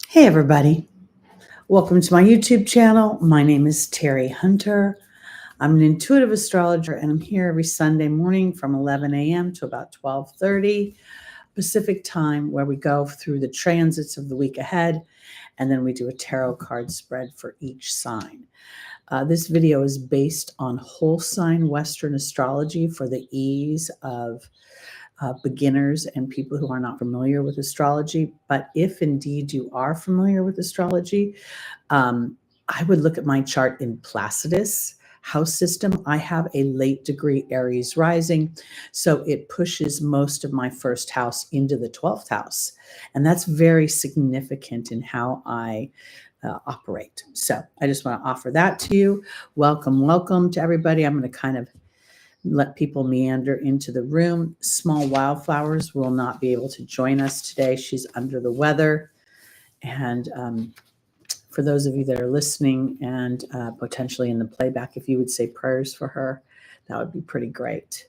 Hey everybody, welcome to my YouTube channel. My name is Teri Hunter. I'm an intuitive astrologer and I'm here every Sunday morning from 11 a.m. to about 12:30 Pacific time, where we go through the transits of the week ahead and then we do a tarot card spread for each sign. This video is based on whole sign Western astrology for the ease of beginners and people who are not familiar with astrology. But if indeed you are familiar with astrology, I would look at my chart in Placidus house system. I have a late degree Aries rising, so it pushes most of my first house into the 12th house. And that's very significant in how I operate. So I just want to offer that to you. Welcome to everybody. I'm going to kind of let people meander into the room. Small Wildflowers will not be able to join us today. She's under the weather. And for those of you that are listening and potentially in the playback, if you would say prayers for her, that would be pretty great.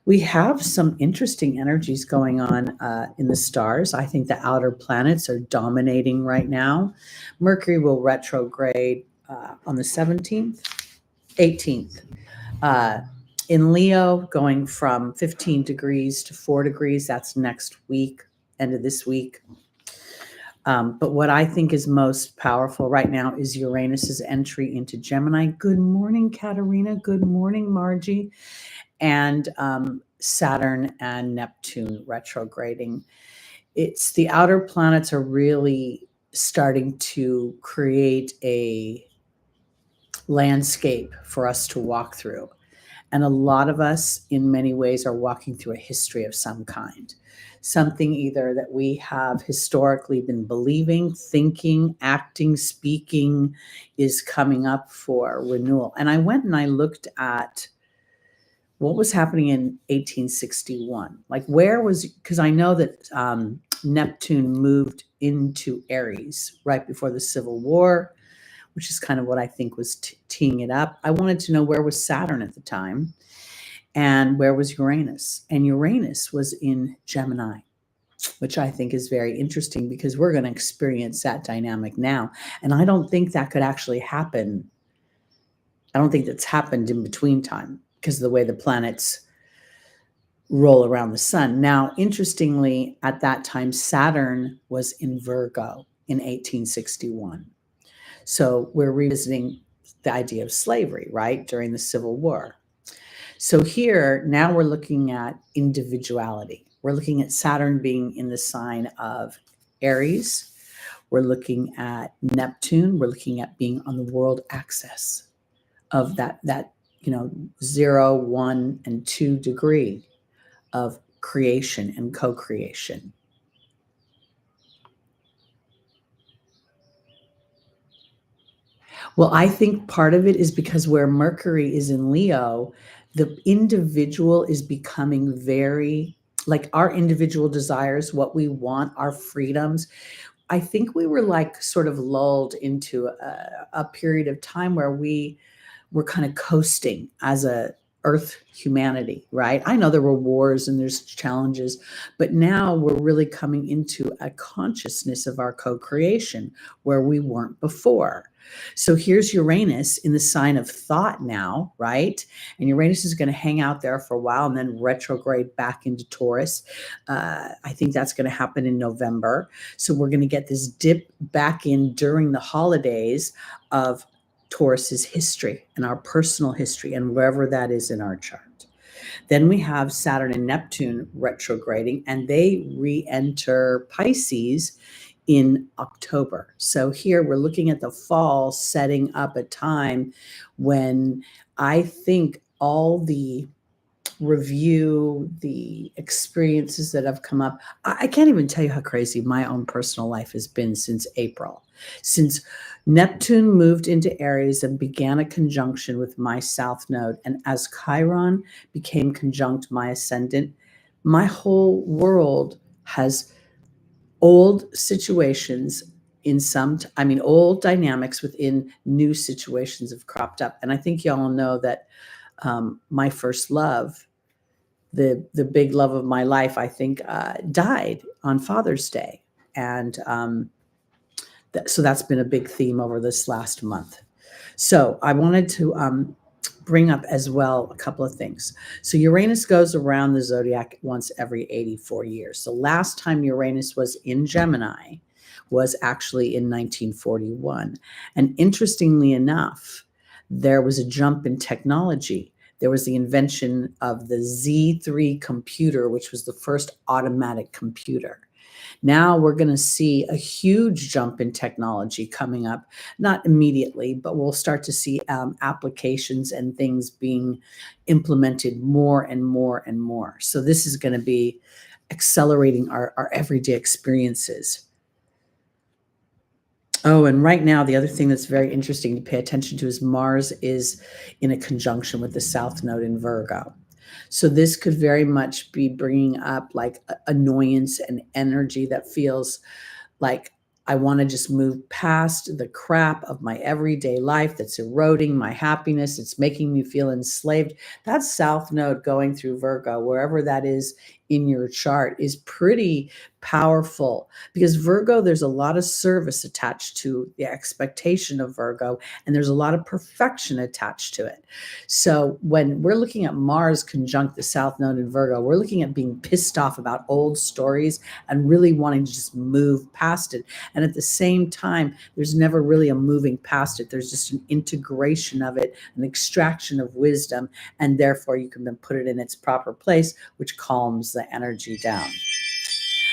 We have some interesting energies going on in the stars. I think the outer planets are dominating right now. Mercury will retrograde on the 17th, 18th. In Leo, going from 15 degrees to 4 degrees. That's next week, end of this week. But what I think is most powerful right now is Uranus's entry into Gemini. Good morning, Katerina. Good morning, Margie. And Saturn and Neptune retrograding. It's the outer planets are really starting to create a landscape for us to walk through. And a lot of us, in many ways, are walking through a history of some kind. Something either that we have historically been believing, thinking, acting, speaking is coming up for renewal. And I went and I looked at what was happening in 1861. Like because I know that Neptune moved into Aries right before the Civil War, which is kind of what I think was teeing it up. I wanted to know where was Saturn at the time and where was Uranus. And Uranus was in Gemini, which I think is very interesting because we're going to experience that dynamic now. And I don't think that could actually happen. I don't think that's happened in between time because of the way the planets roll around the sun. Now, interestingly, at that time, Saturn was in Virgo in 1861. So we're revisiting the idea of slavery, right, during the Civil War. So here, now we're looking at individuality. We're looking at Saturn being in the sign of Aries. We're looking at Neptune. We're looking at being on the world axis of that 0, 1, and 2 degree of creation and co-creation. Well, I think part of it is because where Mercury is in Leo, the individual is becoming very, like our individual desires, what we want, our freedoms. I think we were like sort of lulled into a period of time where we were kind of coasting as a Earth humanity, right? I know there were wars and there's challenges, but now we're really coming into a consciousness of our co-creation where we weren't before. So here's Uranus in the sign of thought now, right? And Uranus is going to hang out there for a while and then retrograde back into Taurus. I think that's going to happen in November. So we're going to get this dip back in during the holidays of Taurus's history and our personal history and wherever that is in our chart. Then we have Saturn and Neptune retrograding, and they re-enter Pisces in October. So here we're looking at the fall setting up a time when I think all the review, the experiences that have come up, I can't even tell you how crazy my own personal life has been since April. Since Neptune moved into Aries and began a conjunction with my South Node, and as Chiron became conjunct my Ascendant, my whole world has old situations old dynamics within new situations have cropped up. And I think y'all know that my first love, the big love of my life, I think died on Father's Day. And So that's been a big theme over this last month. So I wanted to bring up as well a couple of things. So Uranus goes around the zodiac once every 84 years. So last time Uranus was in Gemini was actually in 1941. And interestingly enough, there was a jump in technology. There was the invention of the Z3 computer, which was the first automatic computer. Now we're going to see a huge jump in technology coming up, not immediately, but we'll start to see applications and things being implemented more and more and more. So this is going to be accelerating our everyday experiences. Oh, and right now, the other thing that's very interesting to pay attention to is Mars is in a conjunction with the South Node in Virgo. So this could very much be bringing up like annoyance and energy that feels like I want to just move past the crap of my everyday life that's eroding my happiness. It's making me feel enslaved. That South Node going through Virgo, wherever that is in your chart, is pretty powerful, because Virgo, there's a lot of service attached to the expectation of Virgo, and there's a lot of perfection attached to it. So when we're looking at Mars conjunct the South Node in Virgo, we're looking at being pissed off about old stories and really wanting to just move past it. And at the same time, there's never really a moving past it. There's just an integration of it, an extraction of wisdom, and therefore you can then put it in its proper place, which calms the energy down.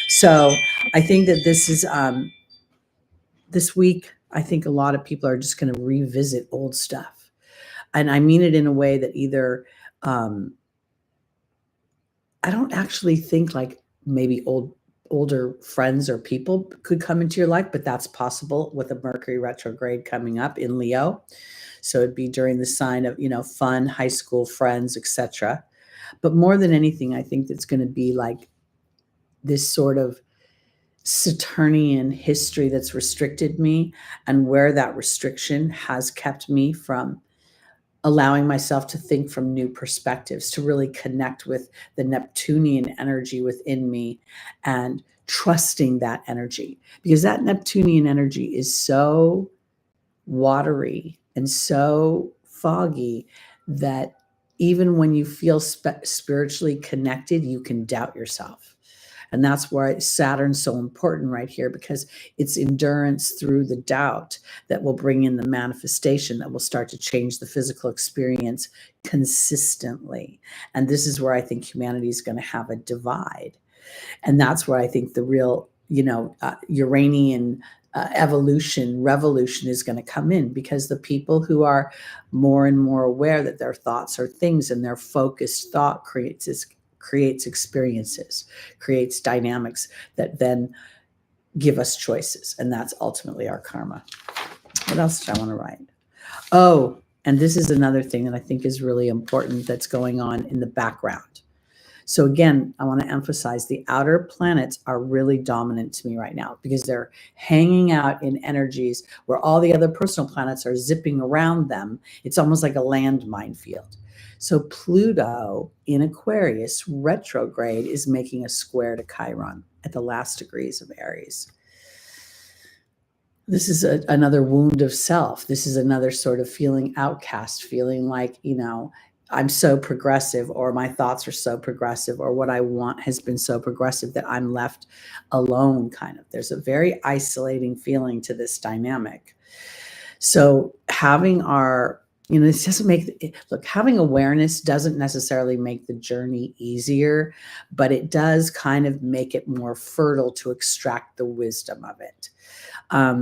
So I think that this is this week, I think a lot of people are just going to revisit old stuff. And I mean it in a way that either I don't actually think like maybe older friends or people could come into your life, but that's possible with a Mercury retrograde coming up in Leo. So it'd be during the sign of, fun, high school friends, etc. But more than anything, I think it's going to be like this sort of Saturnian history that's restricted me, and where that restriction has kept me from allowing myself to think from new perspectives, to really connect with the Neptunian energy within me and trusting that energy, because that Neptunian energy is so watery and so foggy that even when you feel spiritually connected, you can doubt yourself. And that's why Saturn's so important right here, because it's endurance through the doubt that will bring in the manifestation that will start to change the physical experience consistently. And this is where I think humanity is going to have a divide. And that's where I think the real, Uranian revolution is going to come in, because the people who are more and more aware that their thoughts are things, and their focused thought creates experiences, creates dynamics that then give us choices. And that's ultimately our karma. What else did I want to write? Oh, and this is another thing that I think is really important that's going on in the background. So again, I want to emphasize the outer planets are really dominant to me right now, because they're hanging out in energies where all the other personal planets are zipping around them. It's almost like a landmine field. So Pluto in Aquarius retrograde is making a square to Chiron at the last degrees of Aries. This is another wound of self. This is another sort of feeling outcast, feeling like, I'm so progressive, or my thoughts are so progressive, or what I want has been so progressive that I'm left alone, kind of. There's a very isolating feeling to this dynamic. So having this doesn't having awareness doesn't necessarily make the journey easier, but it does kind of make it more fertile to extract the wisdom of it. I've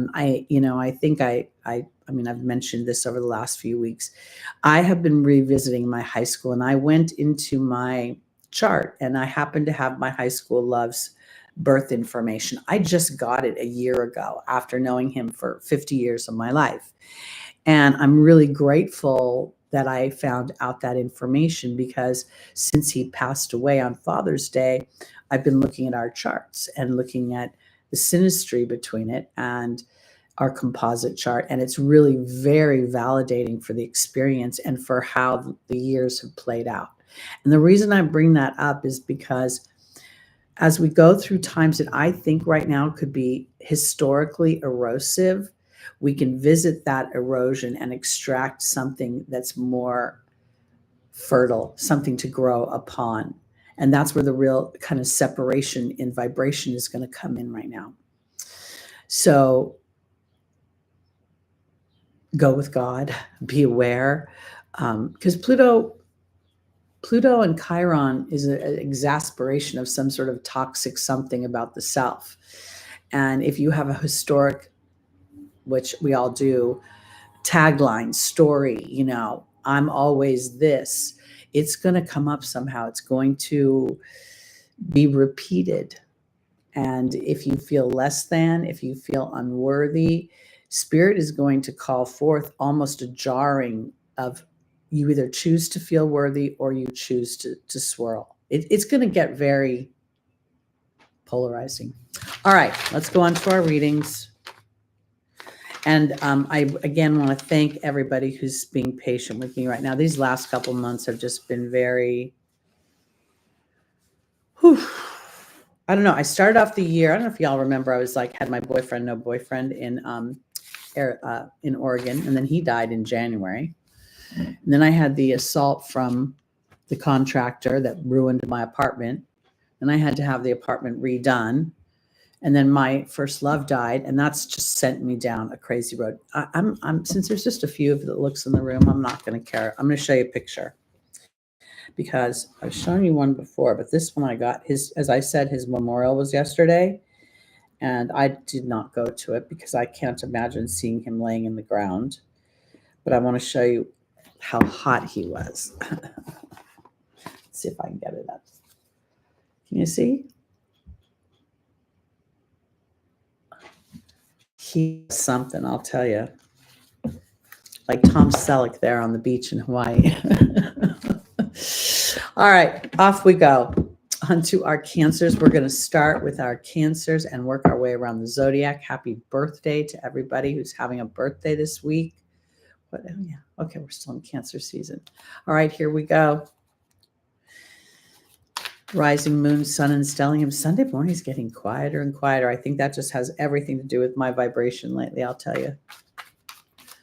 mentioned this over the last few weeks. I have been revisiting my high school, and I went into my chart, and I happened to have my high school love's birth information. I just got it a year ago after knowing him for 50 years of my life. And I'm really grateful that I found out that information, because since he passed away on Father's Day, I've been looking at our charts and looking at the synastry between it and our composite chart. And it's really very validating for the experience and for how the years have played out. And the reason I bring that up is because as we go through times that I think right now could be historically erosive, we can visit that erosion and extract something that's more fertile, something to grow upon. And that's where the real kind of separation in vibration is going to come in right now. So go with God, be aware, because Pluto and Chiron is an exasperation of some sort of toxic something about the self. And if you have a historic, which we all do, tagline, story, I'm always this, it's going to come up somehow. It's going to be repeated. And if you feel less than, if you feel unworthy, Spirit is going to call forth almost a jarring of, you either choose to feel worthy or you choose to swirl. It's going to get very polarizing. All right, let's go on to our readings. And I, again, want to thank everybody who's being patient with me right now. These last couple months have just been very, I don't know. I started off the year, I don't know if y'all remember, I was like, had my boyfriend, no boyfriend in Oregon, and then he died in January. And then I had the assault from the contractor that ruined my apartment, and I had to have the apartment redone. And then my first love died, and that's just sent me down a crazy road. I'm since there's just a few of the looks in the room, I'm not going to care. I'm going to show you a picture because I've shown you one before, but this one I got his, as I said, his memorial was yesterday, and I did not go to it because I can't imagine seeing him laying in the ground. But I want to show you how hot he was. Let's see if I can get it up. Can you see? He's something, I'll tell you. Like Tom Selleck there on the beach in Hawaii. All right, off we go. Onto our Cancers. We're going to start with our Cancers and work our way around the Zodiac. Happy birthday to everybody who's having a birthday this week. What? Oh, yeah. Okay, we're still in Cancer season. All right, here we go. Rising moon, sun, and stellium. Sunday morning is getting quieter and quieter. I think that just has everything to do with my vibration lately, I'll tell you.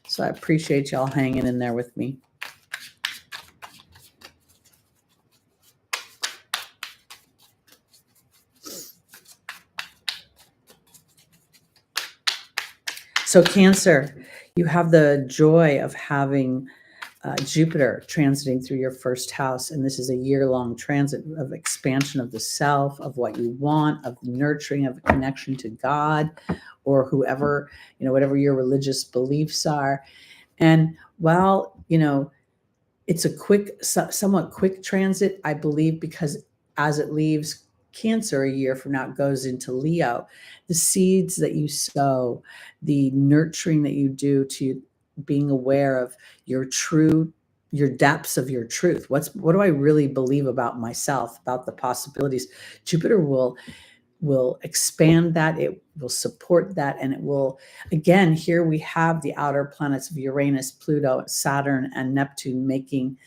So I appreciate y'all hanging in there with me. So Cancer, you have the joy of having Jupiter transiting through your first house. And this is a year-long transit of expansion of the self, of what you want, of nurturing, of a connection to God or whoever, whatever your religious beliefs are. And while, it's a quick, somewhat quick transit, I believe, because as it leaves Cancer a year from now, it goes into Leo, the seeds that you sow, the nurturing that you do to being aware of your depths of your truth. What do I really believe about myself, about the possibilities? Jupiter will expand that, it will support that, and it will, again, here we have the outer planets of Uranus, Pluto, Saturn, and Neptune making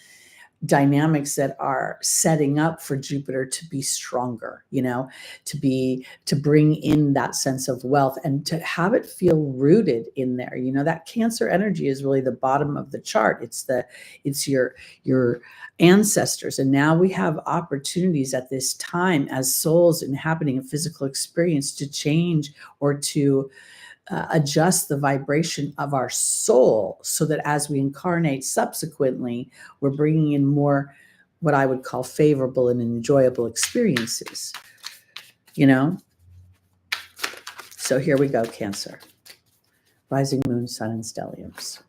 dynamics that are setting up for Jupiter to be stronger, to bring in that sense of wealth and to have it feel rooted in there. That Cancer energy is really the bottom of the chart. It's your ancestors. And now we have opportunities at this time as souls inhabiting a physical experience to change or to adjust the vibration of our soul so that as we incarnate subsequently, we're bringing in more what I would call favorable and enjoyable experiences, So here we go, Cancer. Rising moon, sun, and stelliums.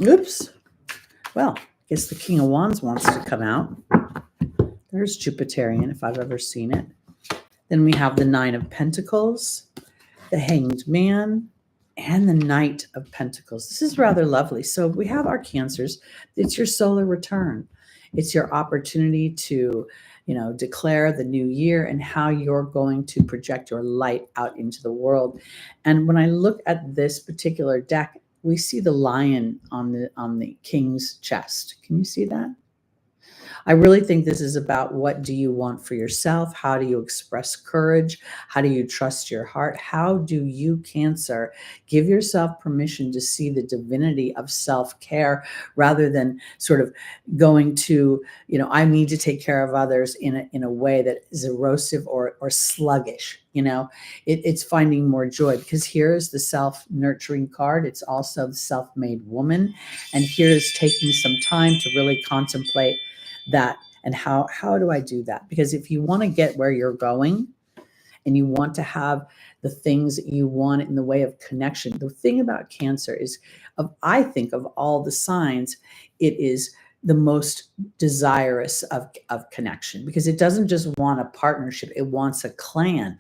Oops. Well, I guess the King of Wands wants to come out. There's Jupiterian, if I've ever seen it. Then we have the Nine of Pentacles, the Hanged Man, and the Knight of Pentacles. This is rather lovely. So we have our Cancers. It's your solar return. It's your opportunity to, declare the new year and how you're going to project your light out into the world. And when I look at this particular deck, we see the lion on the king's chest. Can you see that? I really think this is about what do you want for yourself? How do you express courage? How do you trust your heart? How do you, Cancer, give yourself permission to see the divinity of self-care rather than sort of going to, I need to take care of others in a way that is erosive or sluggish. It's finding more joy, because here's the self-nurturing card. It's also the self-made woman. And here's taking some time to really contemplate that. And how do I do that? Because if you want to get where you're going and you want to have the things that you want in the way of connection, the thing about Cancer is, I think of all the signs, it is the most desirous of connection, because it doesn't just want a partnership. It wants a clan.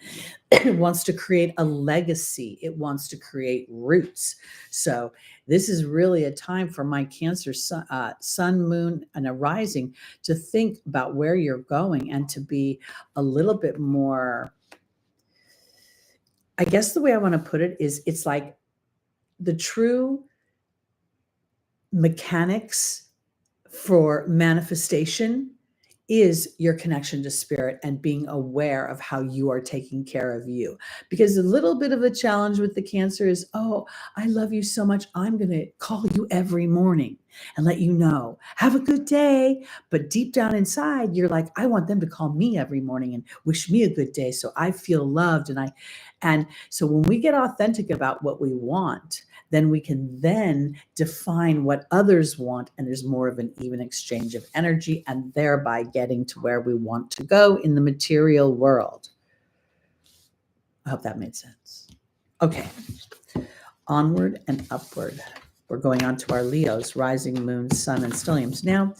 It wants to create a legacy. It wants to create roots. So this is really a time for my Cancer sun, moon, and a rising to think about where you're going and to be a little bit more, I guess the way I want to put it is, it's like the true mechanics for manifestation is your connection to spirit and being aware of how you are taking care of you. Because a little bit of a challenge with the Cancer is, oh, I love you so much, I'm going to call you every morning and let you know, have a good day. But deep down inside, you're like, I want them to call me every morning and wish me a good day, so I feel loved. And so when we get authentic about what we want, then we can then define what others want, and there's more of an even exchange of energy, and thereby getting to where we want to go in the material world. I hope that made sense. Okay, onward and upward. We're going on to our Leos, rising, moon, sun, and stelliums. Now,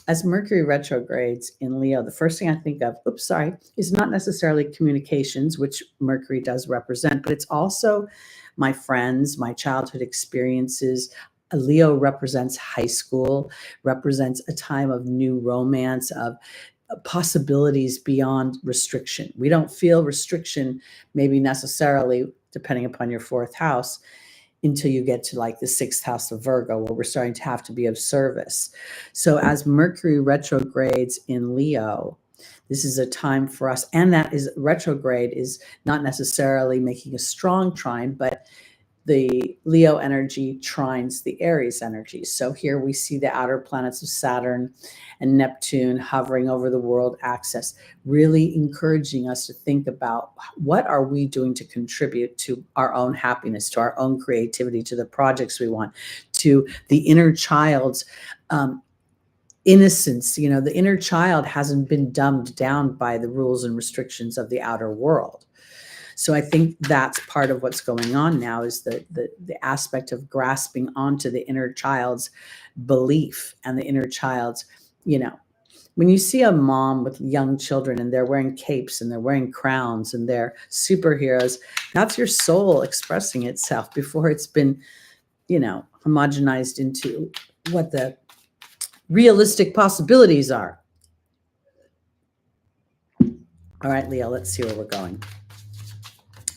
as Mercury retrogrades in Leo, the first thing I think of, is not necessarily communications, which Mercury does represent, but it's also my friends, my childhood experiences. Leo represents high school, represents a time of new romance, of possibilities beyond restriction. We don't feel restriction, maybe necessarily, depending upon your fourth house, until you get to like the sixth house of Virgo, where we're starting to have to be of service. So as Mercury retrogrades in Leo, this is a time for us, and that is retrograde is not necessarily making a strong trine, but the Leo energy trines the Aries energy. So here we see the outer planets of Saturn and Neptune hovering over the world axis, really encouraging us to think about what are we doing to contribute to our own happiness, to our own creativity, to the projects we want, to the inner child's innocence. The inner child hasn't been dumbed down by the rules and restrictions of the outer world. So I think that's part of what's going on now, is the aspect of grasping onto the inner child's belief and the inner child's, when you see a mom with young children and they're wearing capes and they're wearing crowns and they're superheroes, that's your soul expressing itself before it's been, homogenized into what the realistic possibilities are. All right, Leo, let's see where we're going.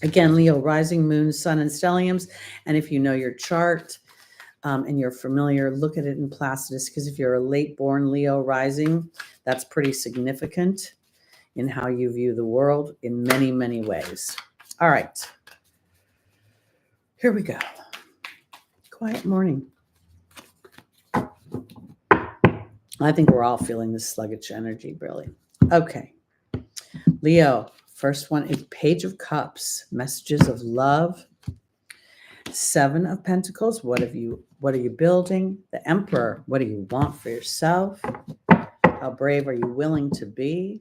Again, Leo, rising, moon, sun, and stelliums. And if you know your chart and you're familiar, look at it in Placidus, because if you're a late born Leo rising, that's pretty significant in how you view the world in many, many ways. All right. Here we go. Quiet morning. I think we're all feeling this sluggish energy, really. Okay. Leo, first one is Page of Cups, messages of love. Seven of Pentacles, what are you building? The Emperor, what do you want for yourself? How brave are you willing to be?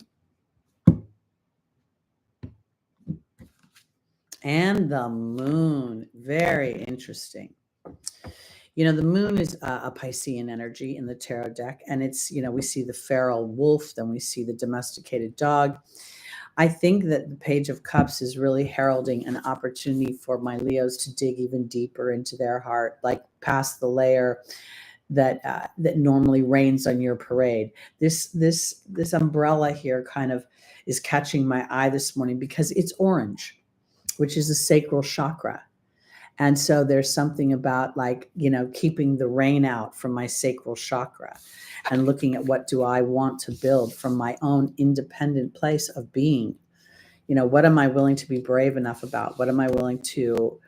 And the Moon, very interesting. The Moon is a Piscean energy in the tarot deck, and it's, we see the feral wolf, then we see the domesticated dog. I think that the Page of Cups is really heralding an opportunity for my Leos to dig even deeper into their heart, like past the layer that normally rains on your parade. This umbrella here kind of is catching my eye this morning because it's orange, which is the sacral chakra. And so there's something about like, keeping the rain out from my sacral chakra and looking at what do I want to build from my own independent place of being. What am I willing to be brave enough about? What am I willing to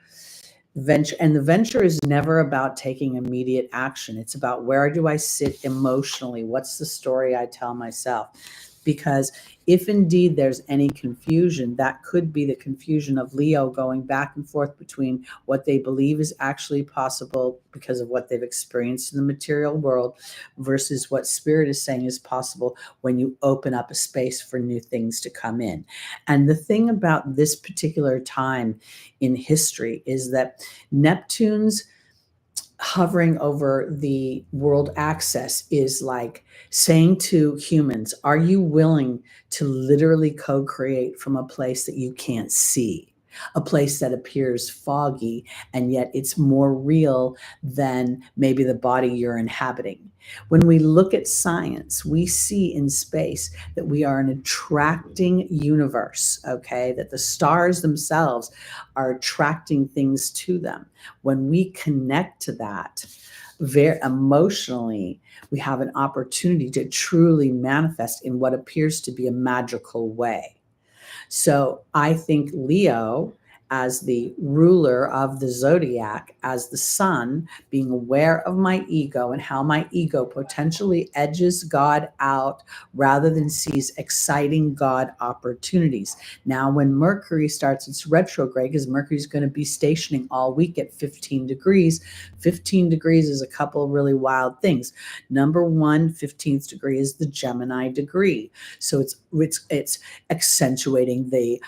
venture? And the venture is never about taking immediate action. It's about where do I sit emotionally? What's the story I tell myself? Because if indeed there's any confusion, that could be the confusion of Leo going back and forth between what they believe is actually possible because of what they've experienced in the material world versus what spirit is saying is possible when you open up a space for new things to come in. And the thing about this particular time in history is that Neptune's hovering over the world axis is like saying to humans, are you willing to literally co-create from a place that you can't see, a place that appears foggy, and yet it's more real than maybe the body you're inhabiting? When we look at science, we see in space that we are an attracting universe, okay? That the stars themselves are attracting things to them. When we connect to that very emotionally, we have an opportunity to truly manifest in what appears to be a magical way. So I think Leo, as the ruler of the zodiac, as the sun, being aware of my ego and how my ego potentially edges God out rather than sees exciting God opportunities. Now, when Mercury starts its retrograde, because Mercury is going to be stationing all week at 15 degrees, 15 degrees is a couple of really wild things. Number one, 15th degree is the Gemini degree. So it's accentuating the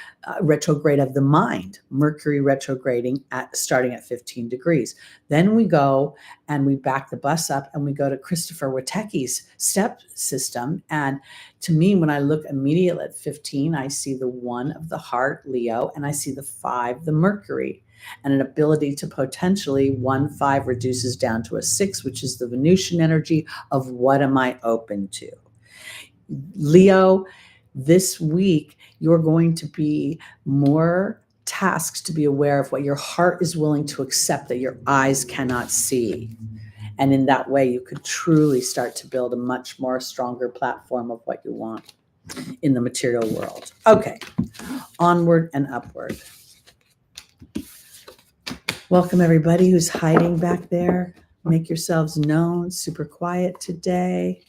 retrograde of the mind, Mercury retrograding starting at 15 degrees. Then we go and we back the bus up and we go to Christopher Witecki's step system. And to me, when I look immediately at 15, I see the 1 of the heart, Leo, and I see the 5, the Mercury, and an ability to potentially 1-5 reduces down to a 6, which is the Venusian energy of what am I open to? Leo, this week, you're going to be more tasked to be aware of what your heart is willing to accept that your eyes cannot see. And in that way, you could truly start to build a much more stronger platform of what you want in the material world. Okay, onward and upward. Welcome everybody who's hiding back there. Make yourselves known. Super quiet today,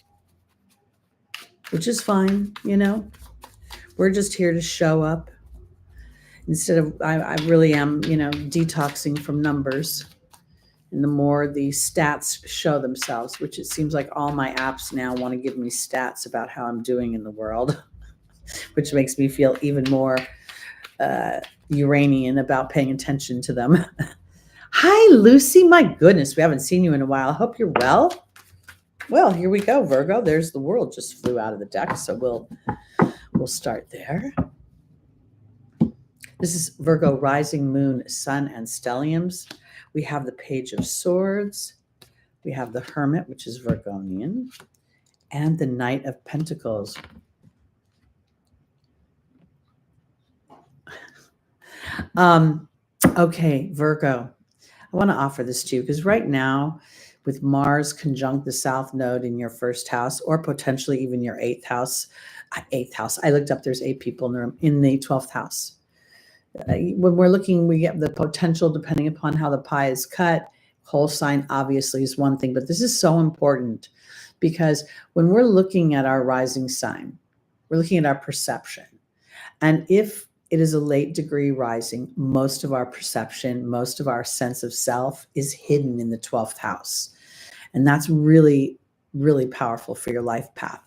which is fine, We're just here to show up. Instead of, I really am, detoxing from numbers. And the more the stats show themselves, which it seems like all my apps now want to give me stats about how I'm doing in the world, which makes me feel even more Uranian about paying attention to them. Hi, Lucy. My goodness, we haven't seen you in a while. I hope you're well. Well, here we go, Virgo. There's the world just flew out of the deck, so we'll start there. This is Virgo, rising, moon, sun, and stelliums. We have the Page of Swords. We have the Hermit, which is Virgonian, and the Knight of Pentacles. Okay, Virgo, I want to offer this to you because right now, with Mars conjunct the South Node in your first house, or potentially even your eighth house. I looked up, there's 8 people in the room in the 12th house. When we're looking, we get the potential depending upon how the pie is cut. Whole sign obviously is one thing, but this is so important because when we're looking at our rising sign, we're looking at our perception. And if it is a late degree rising, most of our perception, most of our sense of self is hidden in the 12th house. And that's really, really powerful for your life path.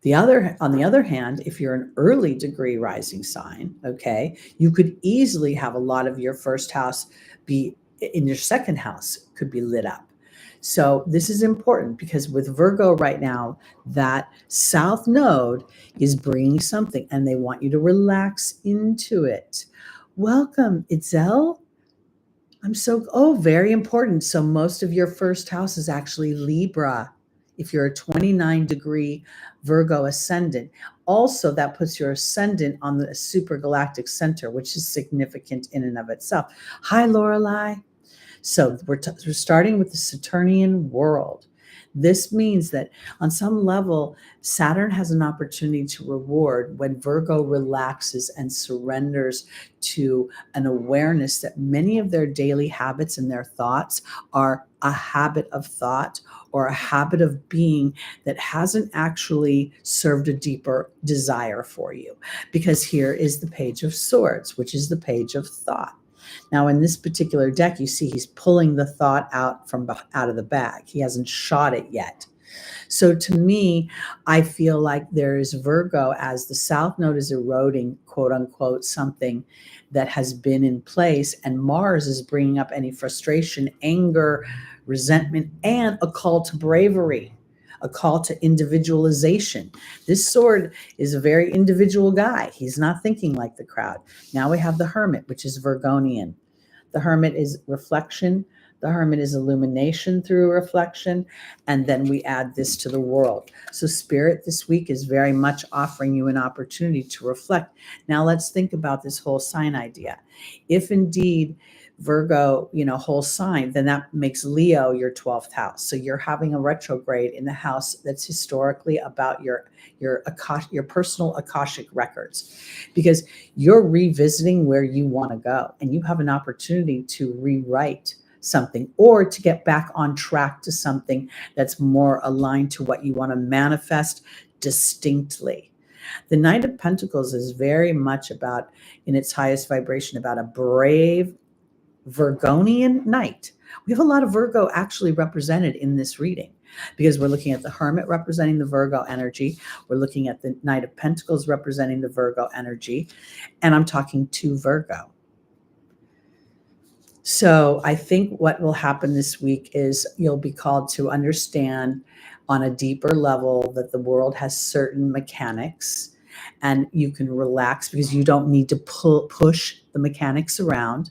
On the other hand, if you're an early degree rising sign, okay, you could easily have a lot of your first house be in your second house could be lit up. So this is important because with Virgo right now, that South Node is bringing something and they want you to relax into it. Welcome, Itzel. Very important. So most of your first house is actually Libra. If you're a 29 degree Virgo ascendant, also that puts your ascendant on the supergalactic center, which is significant in and of itself. Hi, Lorelei. So we're starting with the Saturnian world. This means that on some level, Saturn has an opportunity to reward when Virgo relaxes and surrenders to an awareness that many of their daily habits and their thoughts are a habit of thought or a habit of being that hasn't actually served a deeper desire for you. Because here is the Page of Swords, which is the page of thought. Now, in this particular deck, you see he's pulling the thought out of the bag. He hasn't shot it yet. So to me, I feel like there is Virgo as the South Node is eroding, quote unquote, something that has been in place. And Mars is bringing up any frustration, anger, resentment, and a call to bravery, a call to individualization. This sword is a very individual guy. He's not thinking like the crowd. Now we have the Hermit, which is Virgonian. The Hermit is reflection. The Hermit is illumination through reflection. And then we add this to the world. So Spirit this week is very much offering you an opportunity to reflect. Now let's think about this whole sign idea. If indeed Virgo, whole sign, then that makes Leo your 12th house. So you're having a retrograde in the house that's historically about your personal Akashic records, because you're revisiting where you want to go and you have an opportunity to rewrite something or to get back on track to something that's more aligned to what you want to manifest distinctly. The Knight of Pentacles is very much about, in its highest vibration, about a brave Virgonian knight. We have a lot of Virgo actually represented in this reading because we're looking at the Hermit representing the Virgo energy. We're looking at the Knight of Pentacles representing the Virgo energy. And I'm talking to Virgo. So I think what will happen this week is you'll be called to understand on a deeper level that the world has certain mechanics and you can relax because you don't need to push the mechanics around.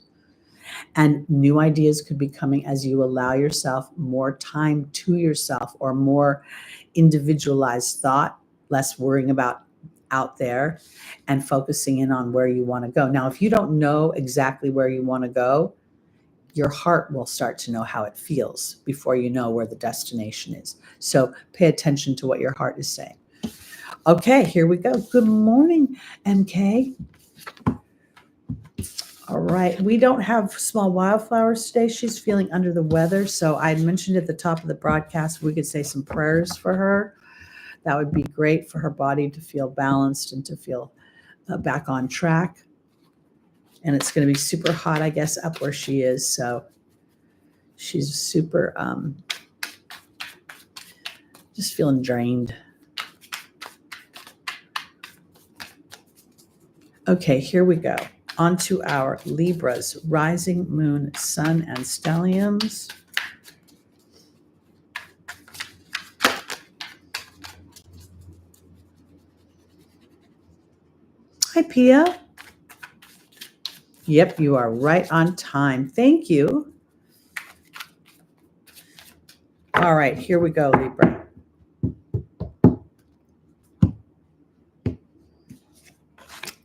And new ideas could be coming as you allow yourself more time to yourself or more individualized thought, less worrying about out there and focusing in on where you want to go. Now, if you don't know exactly where you want to go, your heart will start to know how it feels before you know where the destination is. So pay attention to what your heart is saying. Okay, here we go. Good morning, MK. All right. We don't have small wildflowers today. She's feeling under the weather. So I mentioned at the top of the broadcast, we could say some prayers for her. That would be great for her body to feel balanced and to feel back on track. And it's going to be super hot, I guess, up where she is. So she's super, just feeling drained. Okay, here we go. On to our Libras, rising, moon, sun, and stelliums. Hi, Pia. Yep, you are right on time. Thank you. All right, here we go, Libra.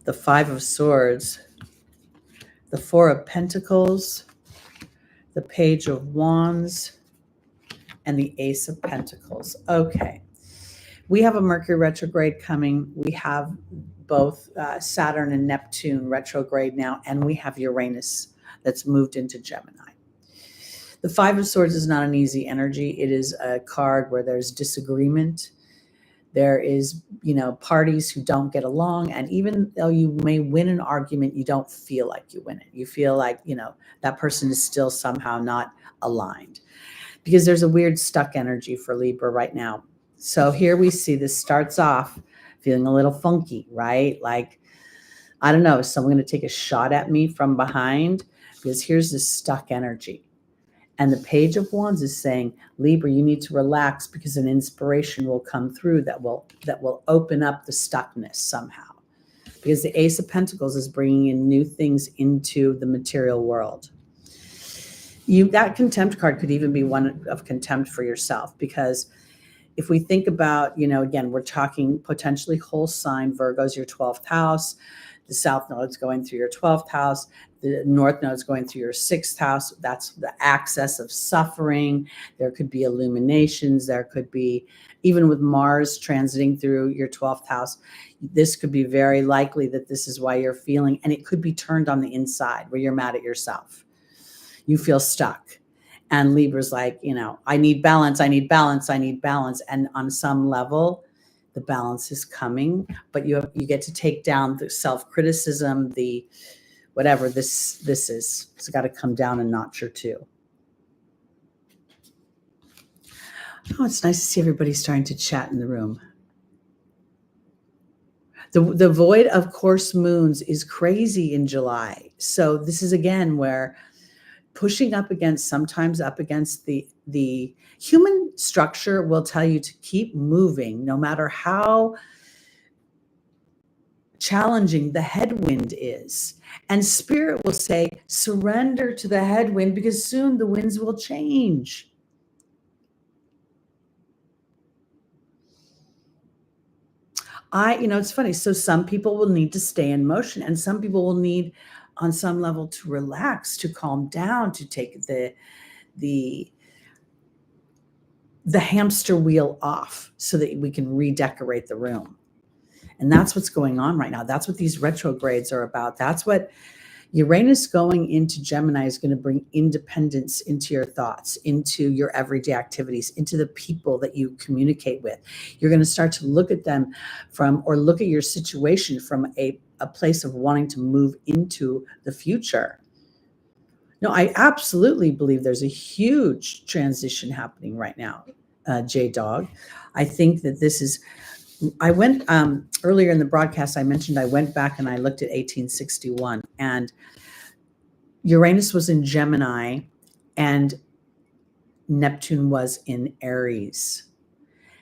The Five of Swords, the Four of Pentacles, the Page of Wands, and the Ace of Pentacles. Okay, we have a Mercury retrograde coming. We have both Saturn and Neptune retrograde now, and we have Uranus that's moved into Gemini. The Five of Swords is not an easy energy. It is a card where there's disagreement. There is, parties who don't get along. And even though you may win an argument, you don't feel like you win it. You feel like, that person is still somehow not aligned because there's a weird stuck energy for Libra right now. So here we see this starts off feeling a little funky, right? Like, I don't know, is someone going to take a shot at me from behind? Because here's this stuck energy. And the Page of Wands is saying, Libra, you need to relax because an inspiration will come through that will open up the stuckness somehow. Because the Ace of Pentacles is bringing in new things into the material world. That contempt card could even be one of contempt for yourself because if we think about, again, we're talking potentially whole sign. Virgo's your 12th house. The south node's going through your 12th house. The north node's going through your 6th house. That's the axis of suffering. There could be illuminations. There could be, even with Mars transiting through your 12th house, this could be very likely that this is why you're feeling, and it could be turned on the inside where you're mad at yourself. You feel stuck. And Libra's like, I need balance, I need balance, I need balance. And on some level, the balance is coming, but you get to take down the self-criticism, the whatever this is. It's got to come down a notch or two. Oh, it's nice to see everybody starting to chat in the room. The void of course moons is crazy in July. So this is again where pushing sometimes up against the human structure will tell you to keep moving no matter how challenging the headwind is. And spirit will say, surrender to the headwind because soon the winds will change. It's funny. So some people will need to stay in motion and some people will need on some level to relax, to calm down, to take the hamster wheel off so that we can redecorate the room. And that's what's going on right now. That's what these retrogrades are about. That's what Uranus going into Gemini is going to bring independence into your thoughts, into your everyday activities, into the people that you communicate with. You're going to start to look at them look at your situation from a place of wanting to move into the future. No, I absolutely believe there's a huge transition happening right now, J-Dog. I think that this is, I went earlier in the broadcast, I mentioned I went back and I looked at 1861 and Uranus was in Gemini and Neptune was in Aries.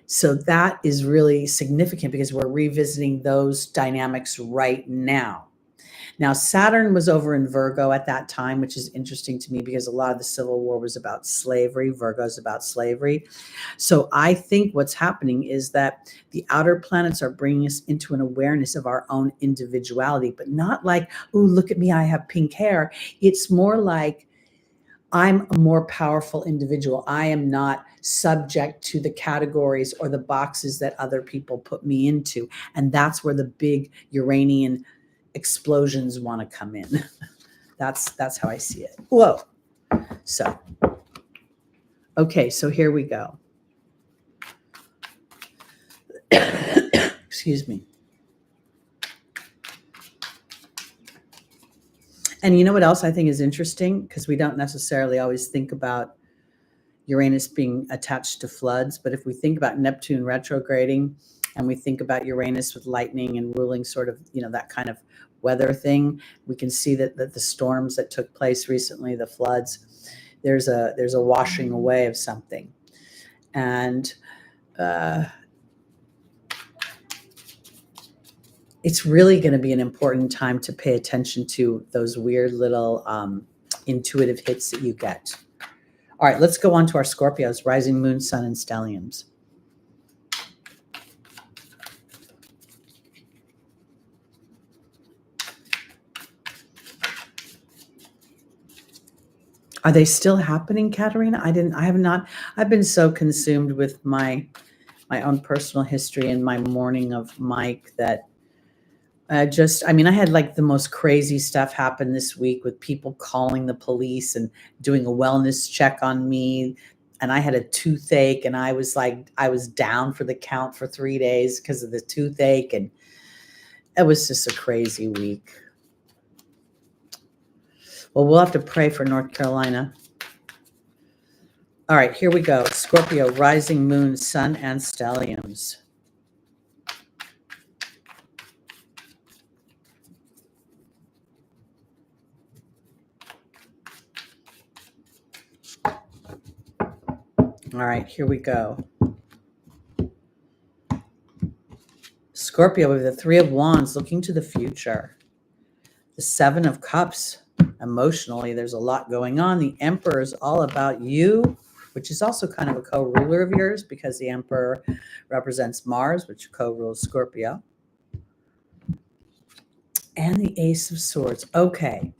So that is really significant because we're revisiting those dynamics right now. Now, Saturn was over in Virgo at that time, which is interesting to me because a lot of the Civil War was about slavery. Virgo's about slavery. So I think what's happening is that the outer planets are bringing us into an awareness of our own individuality, but not like, ooh, look at me, I have pink hair. It's more like, I'm a more powerful individual. I am not subject to the categories or the boxes that other people put me into. And that's where the big Uranian explosions want to come in. That's how I see it. Whoa. So, okay, so here we go. Excuse me. And you know what else I think is interesting? Because we don't necessarily always think about Uranus being attached to floods. But if we think about Neptune retrograding and we think about Uranus with lightning and ruling sort of, that kind of weather thing, we can see that the storms that took place recently, the floods, there's a washing away of something. And it's really going to be an important time to pay attention to those weird little intuitive hits that you get. All right, let's go on to our Scorpios, rising moon, sun, and stelliums. Are they still happening, Katerina? I've been so consumed with my own personal history and my mourning of Mike that I had like the most crazy stuff happen this week with people calling the police and doing a wellness check on me. And I had a toothache and I was down for the count for 3 days because of the toothache. And it was just a crazy week. Well, we'll have to pray for North Carolina. All right, here we go. Scorpio, rising moon, sun, and stelliums. All right, here we go. Scorpio with the 3 of Wands, looking to the future. The 7 of Cups, emotionally, there's a lot going on. The Emperor is all about you. which is also kind of a co-ruler of yours because the Emperor represents Mars, which co-rules Scorpio. And the Ace of Swords. Okay.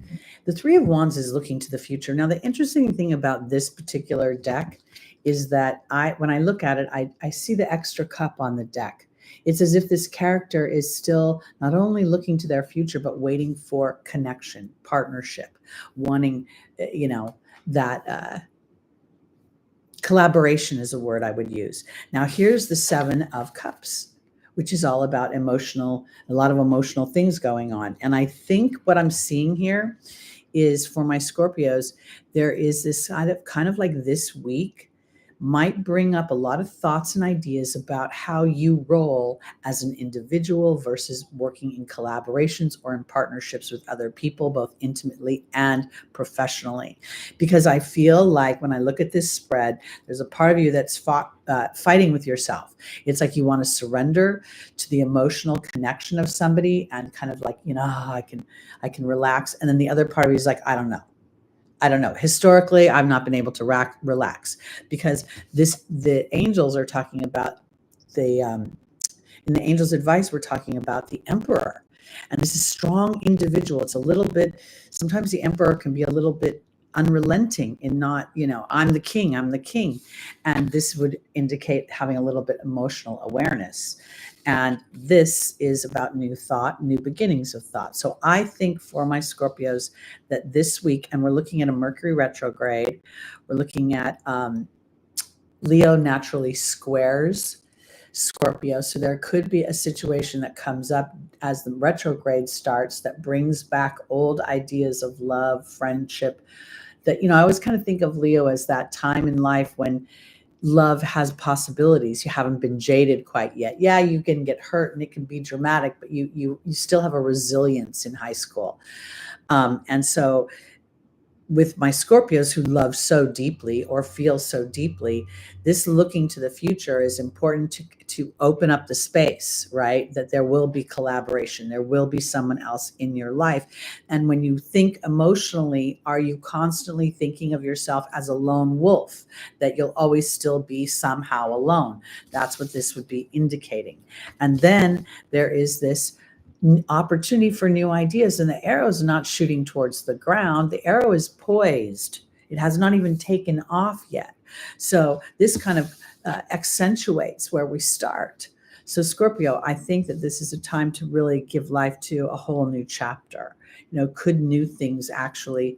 The Three of Wands is looking to the future. Now, the interesting thing about this particular deck is that when I look at it, I see the extra cup on the deck. It's as if this character is still not only looking to their future, but waiting for connection, partnership, wanting, that collaboration is a word I would use. Now, here's the Seven of Cups, which is all about a lot of emotional things going on. And I think what I'm seeing here is for my Scorpios, there is this kind of like this week might bring up a lot of thoughts and ideas about how you roll as an individual versus working in collaborations or in partnerships with other people, both intimately and professionally. Because I feel like when I look at this spread, there's a part of you that's fighting with yourself. It's like you want to surrender to the emotional connection of somebody and kind of like, I can relax. And then the other part of you is like, I don't know. Historically, I've not been able to relax because the angels are talking about in the angels' advice, we're talking about the Emperor. And this is a strong individual. It's a little bit, sometimes the Emperor can be a little bit unrelenting in not, I'm the king. And this would indicate having a little bit emotional awareness. And this is about new thought, new beginnings of thought. So I think for my Scorpios that this week, and we're looking at a Mercury retrograde, we're looking at Leo naturally squares Scorpio. So there could be a situation that comes up as the retrograde starts that brings back old ideas of love, friendship. That, I always kind of think of Leo as that time in life when love has possibilities. You haven't been jaded quite yet. Yeah, you can get hurt and it can be dramatic, but you still have a resilience in high school. And so with my Scorpios who love so deeply or feel so deeply, this looking to the future is important to open up the space, right? That there will be collaboration. There will be someone else in your life. And when you think emotionally, are you constantly thinking of yourself as a lone wolf, that you'll always still be somehow alone? That's what this would be indicating. And then there is this opportunity for new ideas, and the arrow is not shooting towards the ground. The arrow is poised. It has not even taken off yet. So this kind of accentuates where we start. So Scorpio, I think that this is a time to really give life to a whole new chapter. Could new things actually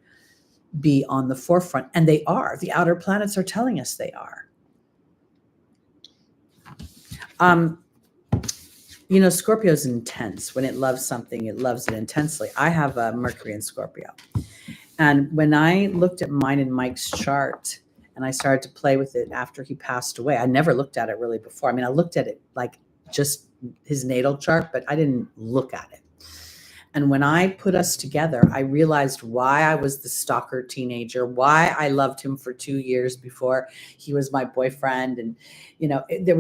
be on the forefront? And they are. The outer planets are telling us they are. Scorpio is intense. When it loves something, it loves it intensely. I have a Mercury in Scorpio. And when I looked at mine and Mike's chart and I started to play with it after he passed away, I never looked at it really before. I mean, I looked at it like just his natal chart, but I didn't look at it. And when I put us together, I realized why I was the stalker teenager, why I loved him for 2 years before he was my boyfriend. And, there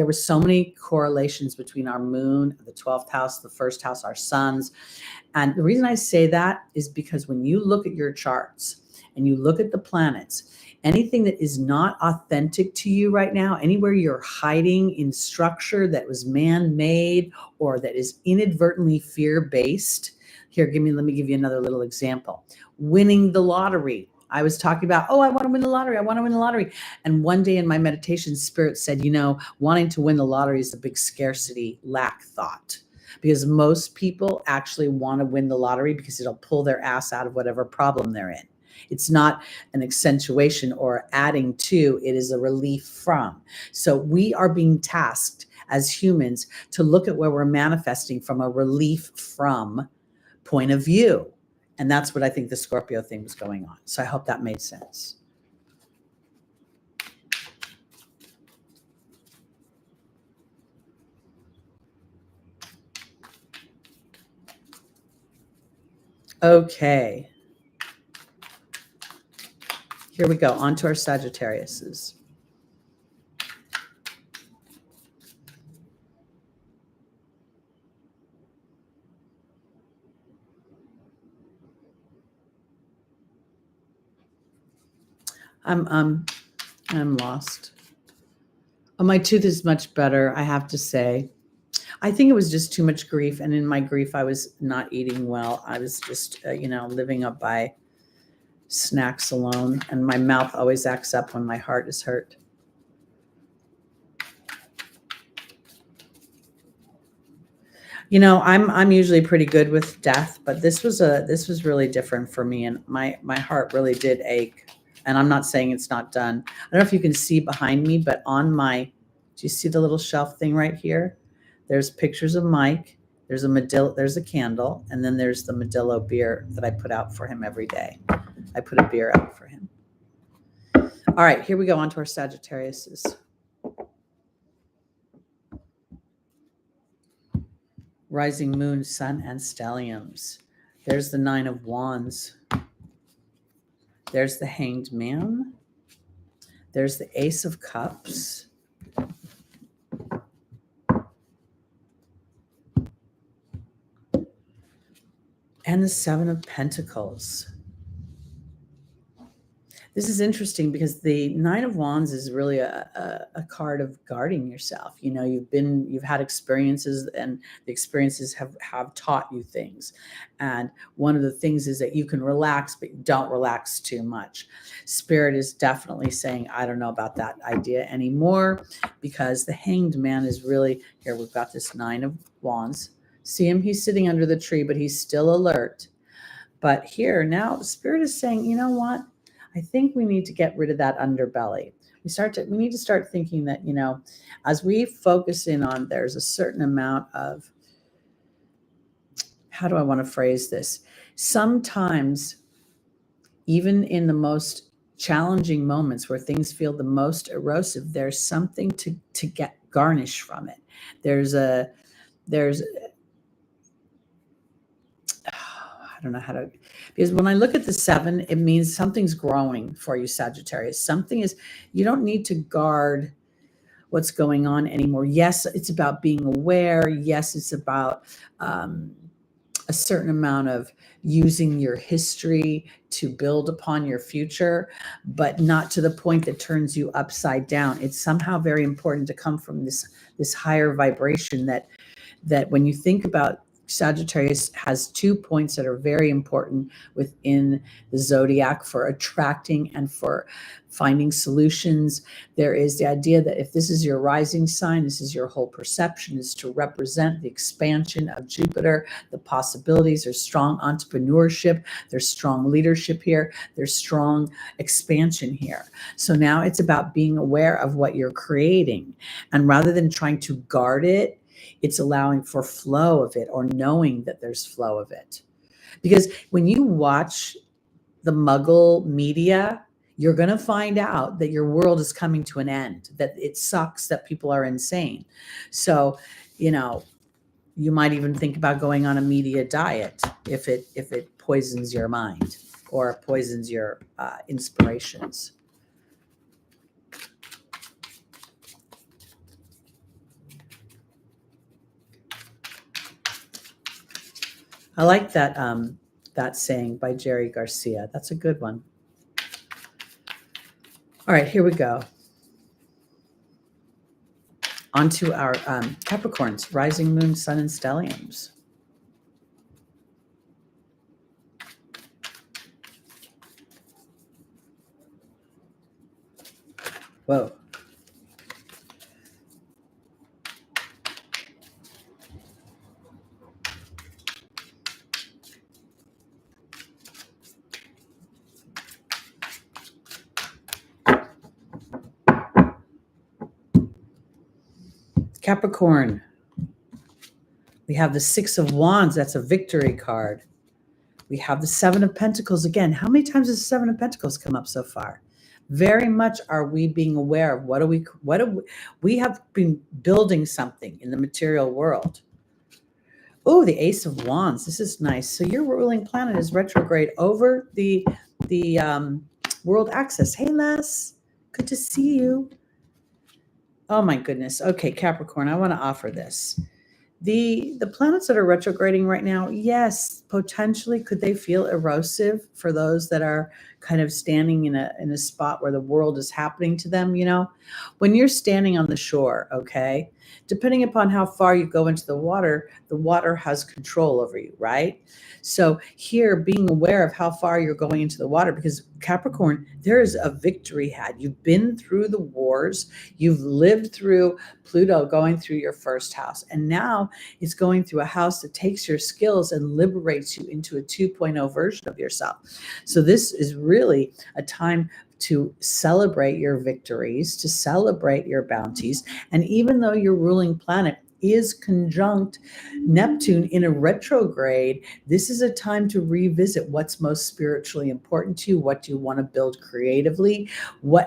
were so many correlations between our moon, the 12th house, the first house, our suns. And the reason I say that is because when you look at your charts and you look at the planets, anything that is not authentic to you right now, anywhere you're hiding in structure that was man-made or that is inadvertently fear-based. Here, let me give you another little example. Winning the lottery. I was talking about, I want to win the lottery. I want to win the lottery. And one day in my meditation, Spirit said, wanting to win the lottery is a big scarcity lack thought. Because most people actually want to win the lottery because it'll pull their ass out of whatever problem they're in. It's not an accentuation or adding to, it is a relief from. So we are being tasked as humans to look at where we're manifesting from a relief from point of view. And that's what I think the Scorpio thing was going on. So I hope that made sense. Okay. Here we go, on to our Sagittariuses. I'm I'm lost. Oh, my tooth is much better, I have to say. I think it was just too much grief. And in my grief, I was not eating well. I was just, living up by snacks alone. And my mouth always acts up when my heart is hurt. I'm usually pretty good with death, but this was really different for me. And my heart really did ache. And I'm not saying it's not done. I don't know if you can see behind me, but do you see the little shelf thing right here? There's pictures of Mike. There's a candle, and then there's the Modelo beer that I put out for him every day. I put a beer out for him. All right, here we go on to our Sagittariuses. Rising moon, sun, and stelliums. There's the Nine of Wands. There's the Hanged Man. There's the Ace of Cups. And the Seven of Pentacles. This is interesting because the Nine of Wands is really a card of guarding yourself. You've had experiences, and the experiences have taught you things. And one of the things is that you can relax, but don't relax too much. Spirit is definitely saying, I don't know about that idea anymore, because the Hanged Man is really, here we've got this Nine of Wands. See him, he's sitting under the tree, but he's still alert. But here now, Spirit is saying, you know what? I think we need to get rid of that underbelly. We need to start thinking that, as we focus in on, there's a certain amount of, how do I want to phrase this? Sometimes, even in the most challenging moments where things feel the most erosive, there's something to get garnish from it. I don't know how to, because when I look at the 7, it means something's growing for you, Sagittarius. You don't need to guard what's going on anymore. Yes, it's about being aware. Yes, it's about a certain amount of using your history to build upon your future, but not to the point that turns you upside down. It's somehow very important to come from this higher vibration that when you think about, Sagittarius has 2 points that are very important within the zodiac for attracting and for finding solutions. There is the idea that if this is your rising sign, this is your whole perception, is to represent the expansion of Jupiter, the possibilities. There's strong entrepreneurship, there's strong leadership here, there's strong expansion here. So now it's about being aware of what you're creating. And rather than trying to guard it, it's allowing for flow of it, or knowing that there's flow of it. Because when you watch the Muggle media, you're going to find out that your world is coming to an end, that it sucks, that people are insane. So, you might even think about going on a media diet if it poisons your mind or poisons your inspirations. I like that saying by Jerry Garcia. That's a good one. All right, here we go. On to our Capricorns, rising moon, sun, and stelliums. Whoa. Capricorn, we have the 6 of Wands. That's a victory card. We have the 7 of Pentacles again. How many times has the 7 of Pentacles come up so far? Very much are we being aware of we have been building something in the material world. Oh, the Ace of Wands. This is nice. So your ruling planet is retrograde over the world axis. Hey, Les, good to see you. Oh my goodness. Okay, Capricorn, I want to offer this. The planets that are retrograding right now, yes, potentially could they feel erosive for those that are kind of standing in a spot where the world is happening to them, when you're standing on the shore, okay, depending upon how far you go into the water has control over you, right? So here, being aware of how far you're going into the water, because Capricorn, there is a victory had. You've been through the wars, you've lived through Pluto going through your first house, and now it's going through a house that takes your skills and liberates you into a 2.0 version of yourself. So this is really a time to celebrate your victories, to celebrate your bounties. And even though your ruling planet is conjunct Neptune in a retrograde, this is a time to revisit what's most spiritually important to you, what you want to build creatively,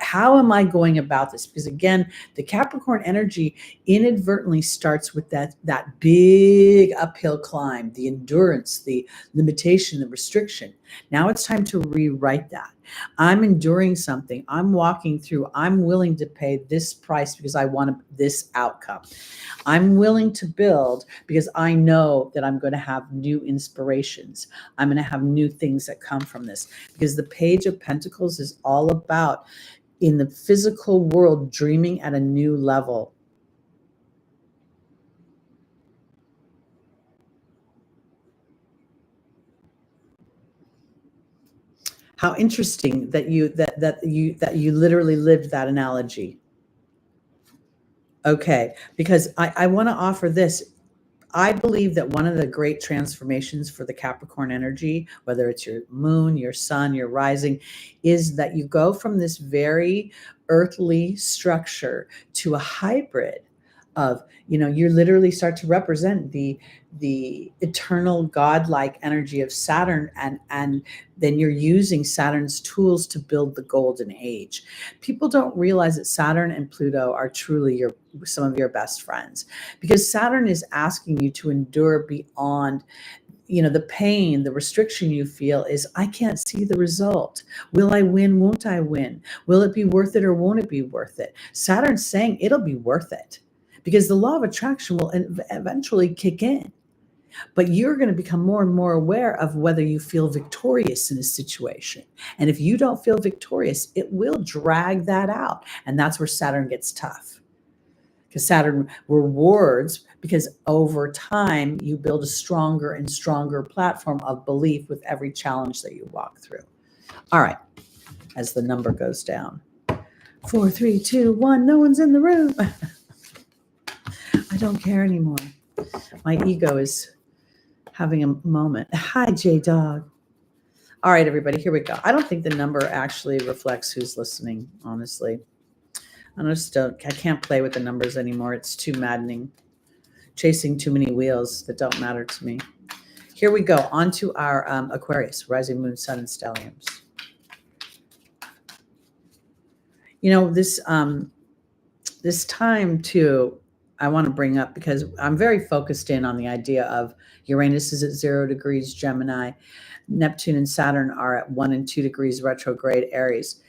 how am I going about this? Because again, the Capricorn energy inadvertently starts with that big uphill climb, the endurance, the limitation, the restriction. Now it's time to rewrite that. I'm enduring something. I'm walking through. I'm willing to pay this price because I want this outcome. I'm willing to build because I know that I'm going to have new inspirations. I'm going to have new things that come from this, because the Page of Pentacles is all about, in the physical world, dreaming at a new level. How interesting that you literally lived that analogy. Okay, because I want to offer this. I believe that one of the great transformations for the Capricorn energy, whether it's your moon, your sun, your rising, is that you go from this very earthly structure to a hybrid of, you literally start to represent the eternal godlike energy of Saturn, and then you're using Saturn's tools to build the golden age. People don't realize that Saturn and Pluto are truly some of your best friends, because Saturn is asking you to endure beyond the pain, the restriction you feel is, I can't see the result. Will I win? Won't I win? Will it be worth it or won't it be worth it? Saturn's saying it'll be worth it, because the law of attraction will eventually kick in. But you're going to become more and more aware of whether you feel victorious in a situation. And if you don't feel victorious, it will drag that out. And that's where Saturn gets tough. Because Saturn rewards, because over time you build a stronger and stronger platform of belief with every challenge that you walk through. All right, as the number goes down. 4, 3, 2, 1, no one's in the room. I don't care anymore. My ego is having a moment. Hi, J-Dog. All right, everybody, here we go. I don't think the number actually reflects who's listening, honestly. I can't play with the numbers anymore. It's too maddening. Chasing too many wheels that don't matter to me. Here we go. On to our Aquarius, rising moon, sun, and stelliums. This time too, I want to bring up, because I'm very focused in on the idea of Uranus is at 0 degrees Gemini. Neptune and Saturn are at 1 and 2 degrees retrograde Aries.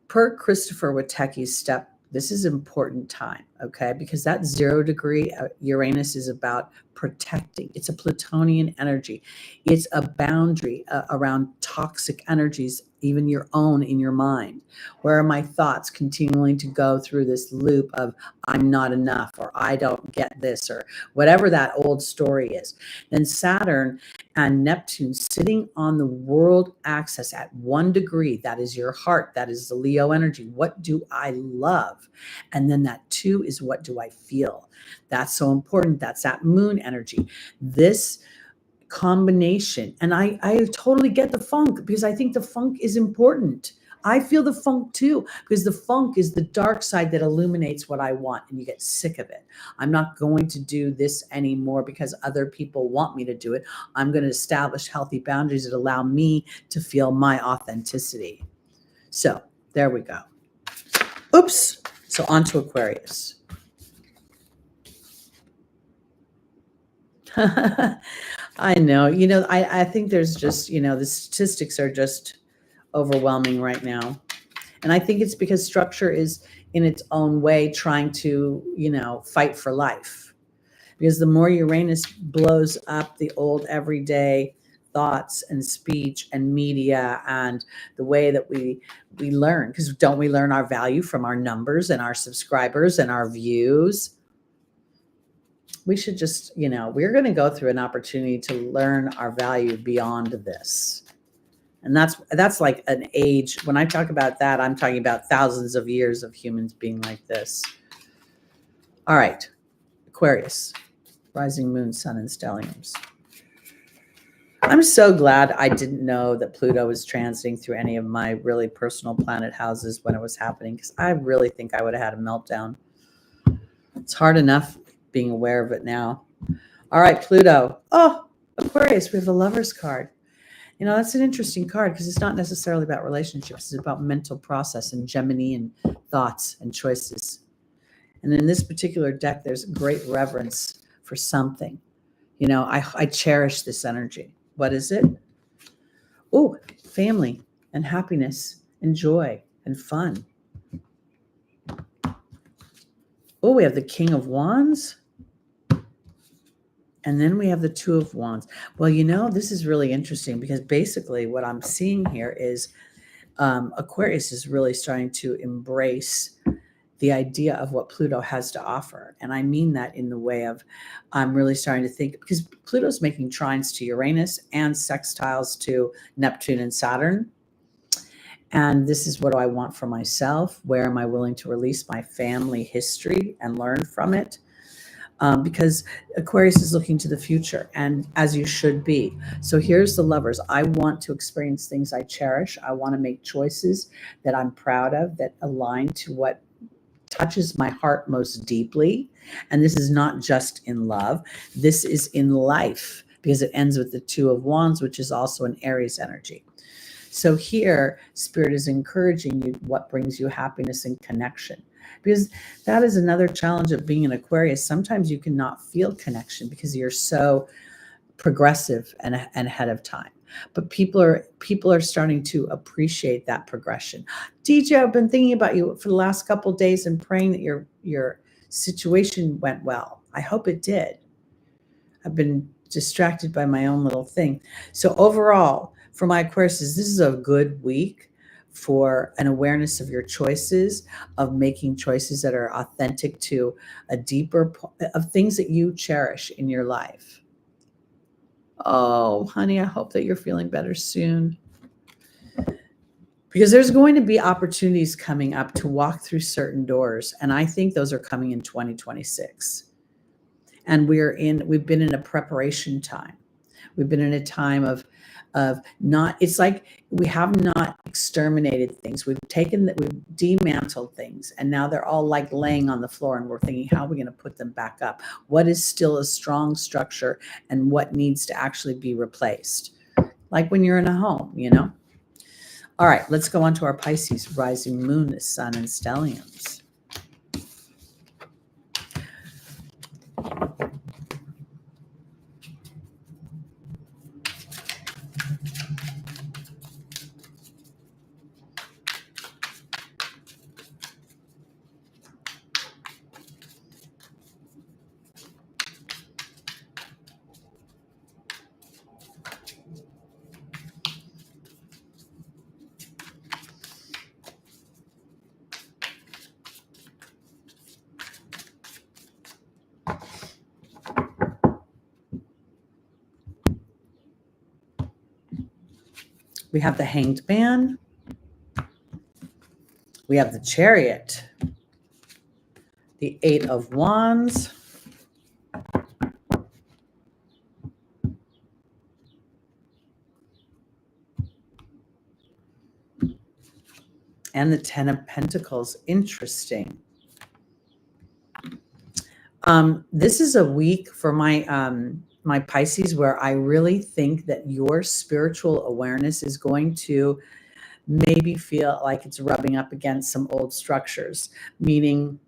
Per Christopher Witecki's step, this is important time, okay? Because that 0 degree Uranus is about protecting. It's a Plutonian energy. It's a boundary around toxic energies, even your own in your mind. Where are my thoughts continuing to go through this loop of I'm not enough, or I don't get this, or whatever that old story is. Then Saturn and Neptune sitting on the world axis at 1 degree. That is your heart. That is the Leo energy. What do I love? And then that 2 is, what do I feel? That's so important. That's that moon energy. This combination. And I totally get the funk, because I think the funk is important. I feel the funk too, because the funk is the dark side that illuminates what I want, and you get sick of it. I'm not going to do this anymore because other people want me to do it. I'm going to establish healthy boundaries that allow me to feel my authenticity. So there we go. Oops. So on to Aquarius. I know, I think there's just, the statistics are just overwhelming right now. And I think it's because structure is in its own way trying to, fight for life. because the more Uranus blows up the old everyday thoughts and speech and media and the way that we learn, because don't we learn our value from our numbers and our subscribers and our views? We should just, we're going to go through an opportunity to learn our value beyond this. And that's like an age. When I talk about that, I'm talking about thousands of years of humans being like this. All right. Aquarius, rising moon, sun, and stelliums. I'm so glad I didn't know that Pluto was transiting through any of my really personal planet houses when it was happening, because I really think I would have had a meltdown. It's hard enough being aware of it now. All right, Pluto. Oh, Aquarius, we have the Lover's card. That's an interesting card because it's not necessarily about relationships. It's about mental process and Gemini and thoughts and choices. And in this particular deck, there's great reverence for something. I cherish this energy. What is it? Oh, family and happiness and joy and fun. Oh, we have the King of Wands. And then we have the Two of Wands. Well, this is really interesting because basically what I'm seeing here is Aquarius is really starting to embrace the idea of what Pluto has to offer. And I mean that in the way of, I'm really starting to think, because Pluto's making trines to Uranus and sextiles to Neptune and Saturn. And this is, what do I want for myself? Where am I willing to release my family history and learn from it? Because Aquarius is looking to the future, and as you should be. So here's the Lovers. I want to experience things I cherish. I want to make choices that I'm proud of, that align to what touches my heart most deeply. And this is not just in love. This is in life, because it ends with the Two of Wands, which is also an Aries energy. So here, Spirit is encouraging you what brings you happiness and connection. Because that is another challenge of being an Aquarius. Sometimes you cannot feel connection because you're so progressive and ahead of time. But people are starting to appreciate that progression. DJ, I've been thinking about you for the last couple of days and praying that your situation went well. I hope it did. I've been distracted by my own little thing. So overall, for my Aquarius, this is a good week for an awareness of your choices, of making choices that are authentic to a deeper of things that you cherish in your life. Oh, honey, I hope that you're feeling better soon. Because there's going to be opportunities coming up to walk through certain doors. And I think those are coming in 2026. And we've been in a preparation time. We've been in a time of not, it's like we have not exterminated things. We've dismantled things, and now they're all like laying on the floor, and we're thinking, how are we going to put them back up? What is still a strong structure and what needs to actually be replaced? Like when you're in a home, All right, let's go on to our Pisces, rising moon, the sun, and stelliums. We have the Hanged Man. We have the Chariot. The Eight of Wands. And the Ten of Pentacles. Interesting. This is a week for my Pisces where I really think that your spiritual awareness is going to maybe feel like it's rubbing up against some old structures, meaning,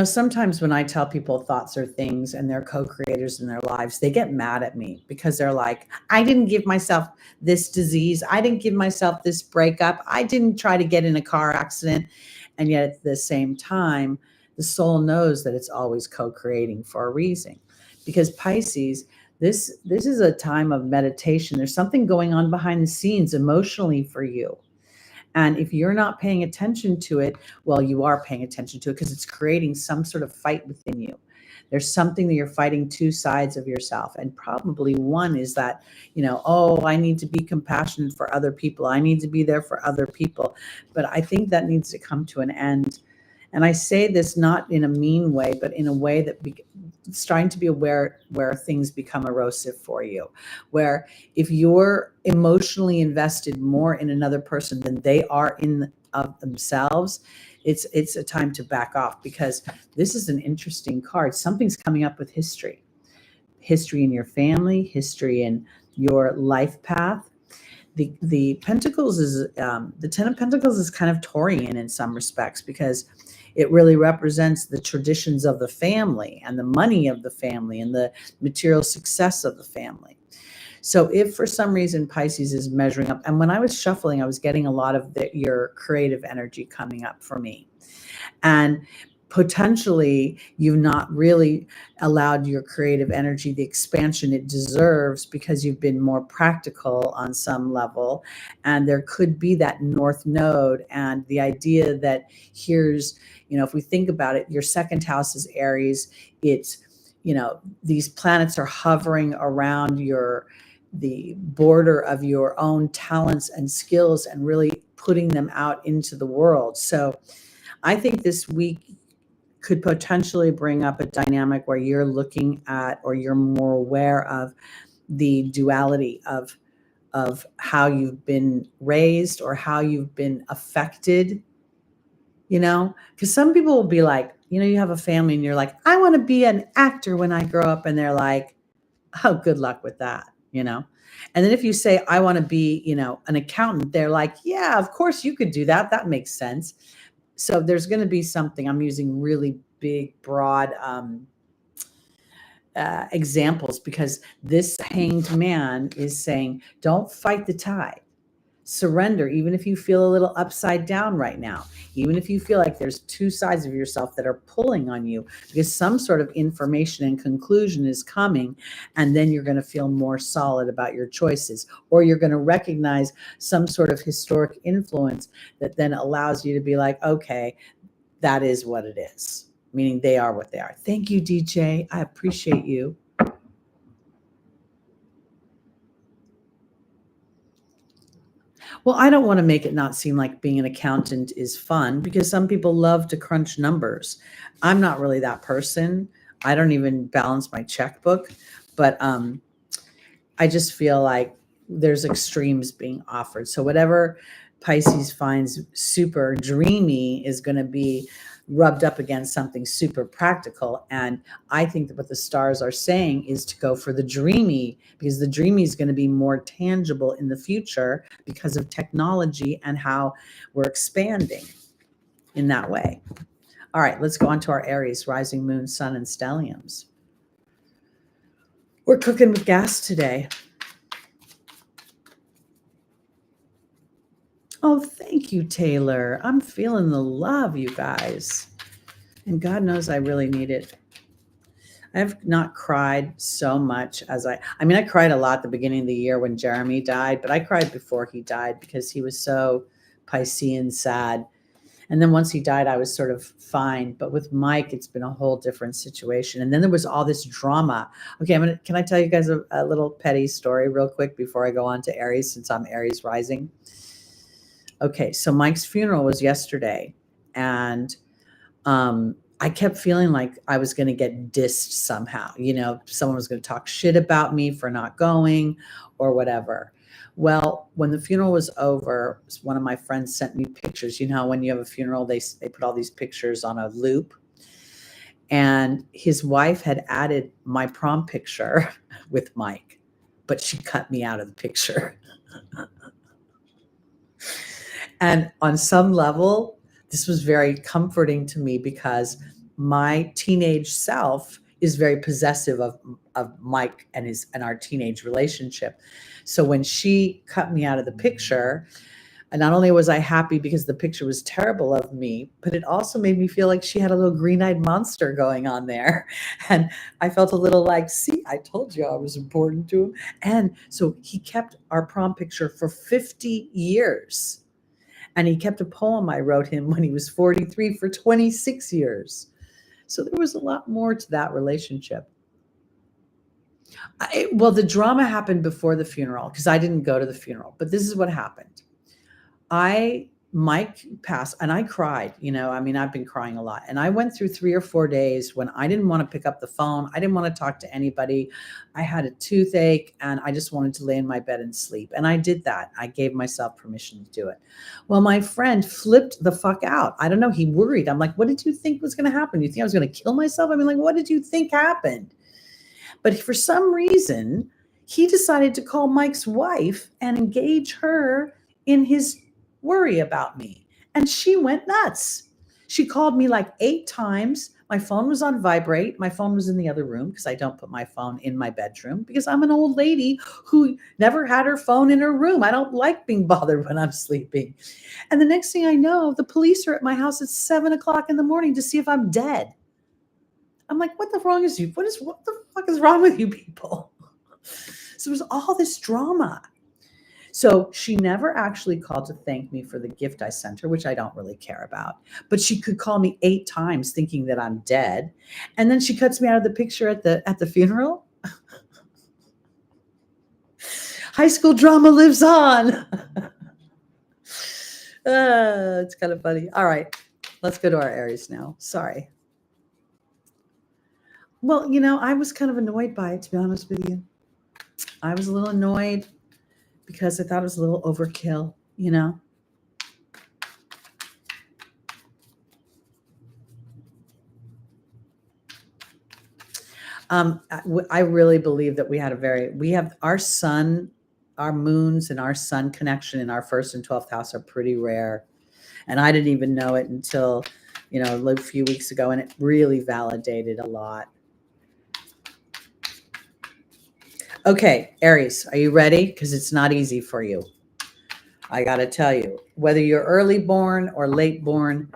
sometimes when I tell people thoughts are things and they're co-creators in their lives, they get mad at me because they're like, I didn't give myself this disease. I didn't give myself this breakup. I didn't try to get in a car accident. And yet at the same time, the soul knows that it's always co-creating for a reason. Because Pisces, this is a time of meditation. There's something going on behind the scenes emotionally for you. And if you're not paying attention to it, well, you are paying attention to it because it's creating some sort of fight within you. There's something that you're fighting two sides of yourself. And probably one is that, oh, I need to be compassionate for other people. I need to be there for other people. But I think that needs to come to an end. And I say this not in a mean way, but in a way that it's trying to be aware where things become erosive for you, where if you're emotionally invested more in another person than they are in of themselves, it's a time to back off, because this is an interesting card. Something's coming up with history in your family, history in your life path. The Pentacles is the Ten of Pentacles is kind of Taurian in some respects, because it really represents the traditions of the family and the money of the family and the material success of the family. So if for some reason Pisces is measuring up, and when I was shuffling, I was getting a lot of your creative energy coming up for me. And potentially you've not really allowed your creative energy the expansion it deserves, because you've been more practical on some level. And there could be that North Node, and the idea that here's, if we think about it, your second house is Aries. It's, these planets are hovering around the border of your own talents and skills and really putting them out into the world. So I think this week could potentially bring up a dynamic where you're looking at, or you're more aware of, the duality of how you've been raised or how you've been affected, because some people will be like, you have a family and you're like, I want to be an actor when I grow up. And they're like, oh, good luck with that, And then if you say, I want to be, an accountant, they're like, yeah, of course you could do that. That makes sense. So there's going to be something. I'm using really big, broad examples, because this hanged man is saying, don't fight the tide. Surrender, even if you feel a little upside down right now, even if you feel like there's two sides of yourself that are pulling on you, because some sort of information and conclusion is coming, and then you're going to feel more solid about your choices, or you're going to recognize some sort of historic influence that then allows you to be like, okay, that is what it is, meaning they are what they are. Thank you, DJ. I appreciate you. Well, I don't want to make it not seem like being an accountant is fun, because some people love to crunch numbers. I'm not really that person. I don't even balance my checkbook, but I just feel like there's extremes being offered. So whatever Pisces finds super dreamy is going to be rubbed up against something super practical. And I think that what the stars are saying is to go for the dreamy, because the dreamy is going to be more tangible in the future because of technology and how we're expanding in that way. All right, let's go on to our Aries, rising moon, sun, and stelliums. We're cooking with gas today. Oh, thank you, Taylor. I'm feeling the love, you guys. And God knows I really need it. I have not cried so much as I cried a lot at the beginning of the year when Jeremy died, but I cried before he died because he was so Piscean sad. And then once he died, I was sort of fine. But with Mike, it's been a whole different situation. And then there was all this drama. Okay, can I tell you guys a little petty story real quick before I go on to Aries, since I'm Aries rising? Okay, so Mike's funeral was yesterday, and I kept feeling like I was going to get dissed somehow. Someone was going to talk shit about me for not going or whatever. Well, when the funeral was over, one of my friends sent me pictures. When you have a funeral, they put all these pictures on a loop. And his wife had added my prom picture with Mike, but she cut me out of the picture. And on some level, this was very comforting to me, because my teenage self is very possessive of Mike and our teenage relationship. So when she cut me out of the picture, And not only was I happy because the picture was terrible of me, but it also made me feel like she had a little green-eyed monster going on there. And I felt a little like, see, I told you I was important to him. And so he kept our prom picture for 50 years. And he kept a poem I wrote him when he was 43 for 26 years. So there was a lot more to that relationship. Well, the drama happened before the funeral because I didn't go to the funeral, but this is what happened. Mike passed and I cried, I mean, I've been crying a lot. And I went through 3 or 4 days when I didn't want to pick up the phone. I didn't want to talk to anybody. I had a toothache and I just wanted to lay in my bed and sleep. And I did that. I gave myself permission to do it. Well, my friend flipped the fuck out. I don't know. He worried. I'm like, what did you think was going to happen? You think I was going to kill myself? I mean, like, what did you think happened? But for some reason, he decided to call Mike's wife and engage her in his worry about me. And she went nuts. She called me like 8 times. My phone was on vibrate. My phone was in the other room because I don't put my phone in my bedroom because I'm an old lady who never had her phone in her room. I don't like being bothered when I'm sleeping. And the next thing I know, the police are at my house at 7:00 in the morning to see if I'm dead. I'm like, what the fuck is wrong with you people? So there's all this drama. So she never actually called to thank me for the gift I sent her, which I don't really care about. But she could call me 8 times thinking that I'm dead. And then she cuts me out of the picture at the funeral. High school drama lives on. It's kind of funny. All right, let's go to our Aries now. Sorry. Well, I was kind of annoyed by it, to be honest with you. I was a little annoyed because I thought it was a little overkill, I really believe that we have our sun, our moons and our sun connection in our 1st and 12th house are pretty rare. And I didn't even know it until, a few weeks ago. And it really validated a lot. Okay, Aries, are you ready? Because it's not easy for you. I got to tell you, whether you're early born or late born,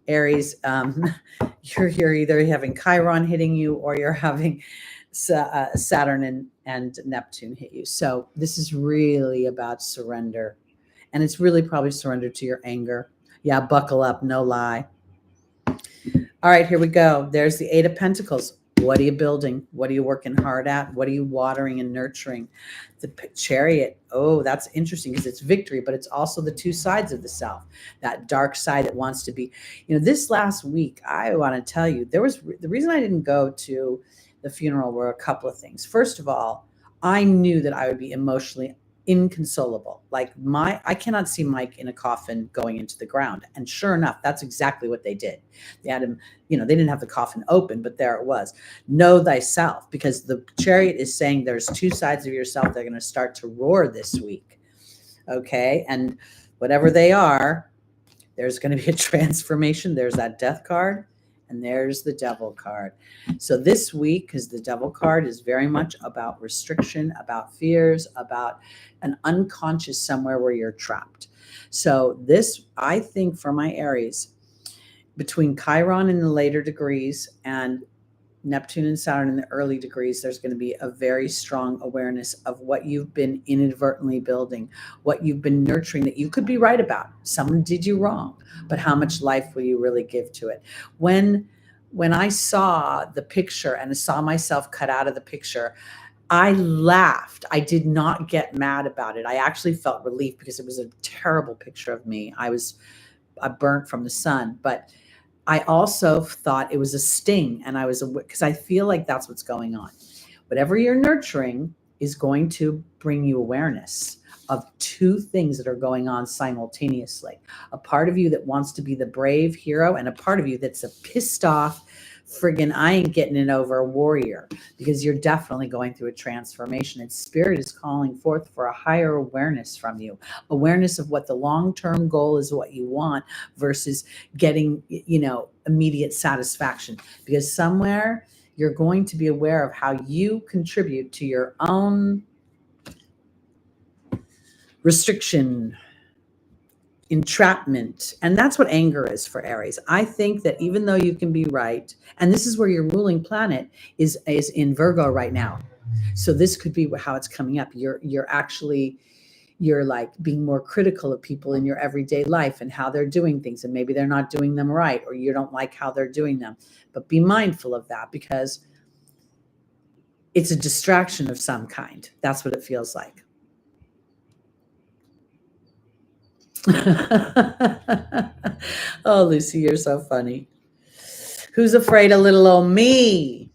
Aries, you're either having Chiron hitting you or you're having Saturn and Neptune hit you. So this is really about surrender. And it's really probably surrender to your anger. Yeah, buckle up, no lie. All right, here we go. There's the 8 of Pentacles. What are you building? What are you working hard at? What are you watering and nurturing? The Chariot. Oh, that's interesting because it's victory, but it's also the 2 sides of the self. That dark side that wants to be, this last week, I want to tell you, the reason I didn't go to the funeral were a couple of things. First of all, I knew that I would be emotionally inconsolable. Like I cannot see Mike in a coffin going into the ground. And sure enough, that's exactly what they did. They had him, they didn't have the coffin open, but there it was. Know thyself, because the Chariot is saying there's 2 sides of yourself that are going to start to roar this week. Okay. And whatever they are, there's going to be a transformation. There's that Death card. And there's the Devil card. So this week, because the Devil card is very much about restriction, about fears, about an unconscious somewhere where you're trapped. So this, I think for my Aries, between Chiron in the later degrees and Neptune and Saturn in the early degrees, there's going to be a very strong awareness of what you've been inadvertently building, what you've been nurturing that you could be right about. Someone did you wrong, but how much life will you really give to it? When I saw the picture and saw myself cut out of the picture, I laughed. I did not get mad about it. I actually felt relief because it was a terrible picture of me. I burnt from the sun, but I also thought it was a sting, and because I feel like that's what's going on. Whatever you're nurturing is going to bring you awareness of 2 things that are going on simultaneously. A part of you that wants to be the brave hero, and a part of you that's a pissed off, friggin' I ain't getting it over warrior, because you're definitely going through a transformation, and Spirit is calling forth for a higher awareness from you, awareness of what the long-term goal is, what you want, versus getting, immediate satisfaction, because somewhere you're going to be aware of how you contribute to your own restriction. entrapment. And that's what anger is for Aries. I think that even though you can be right, and this is where your ruling planet is in Virgo right now. So this could be how it's coming up. You're like being more critical of people in your everyday life and how they're doing things, and maybe they're not doing them right, or you don't like how they're doing them. But be mindful of that, because it's a distraction of some kind. That's what it feels like. Oh, Lucy, you're so funny. Who's afraid of little old me?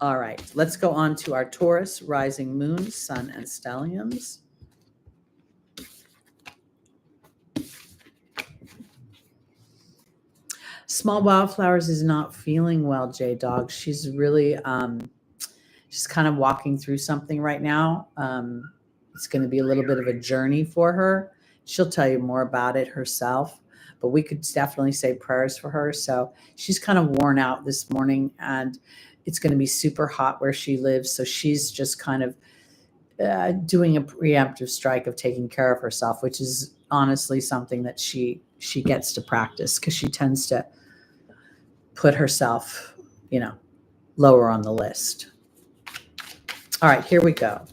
All right, let's go on to our Taurus, rising moon, sun, and stelliums. Small Wildflowers is not feeling well, J-Dog. She's really, she's kind of walking through something right now. It's going to be a little bit of a journey for her. She'll tell you more about it herself, but we could definitely say prayers for her. So she's kind of worn out this morning, and it's going to be super hot where she lives. So she's just kind of doing a preemptive strike of taking care of herself, which is honestly something that she gets to practice, because she tends to put herself, lower on the list. All right, here we go.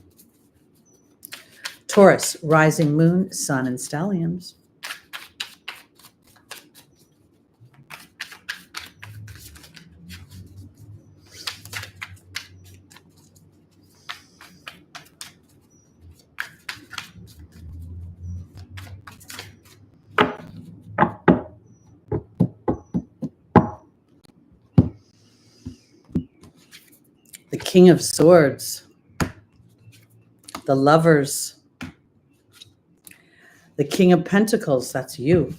Taurus, rising moon, sun, and stelliums. The King of Swords, the Lovers, the King of Pentacles, that's you.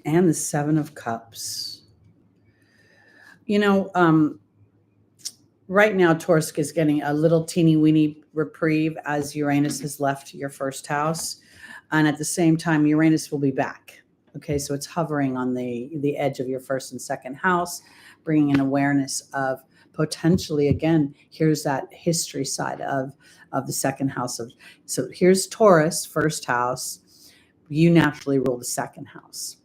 And the Seven of Cups. Right now, Taurus is getting a little teeny weeny reprieve as Uranus has left your first house. And at the same time, Uranus will be back. Okay, so it's hovering on the edge of your first and second house, bringing an awareness of potentially, again, here's that history side of the second house. So here's Taurus, first house. You naturally rule the second house.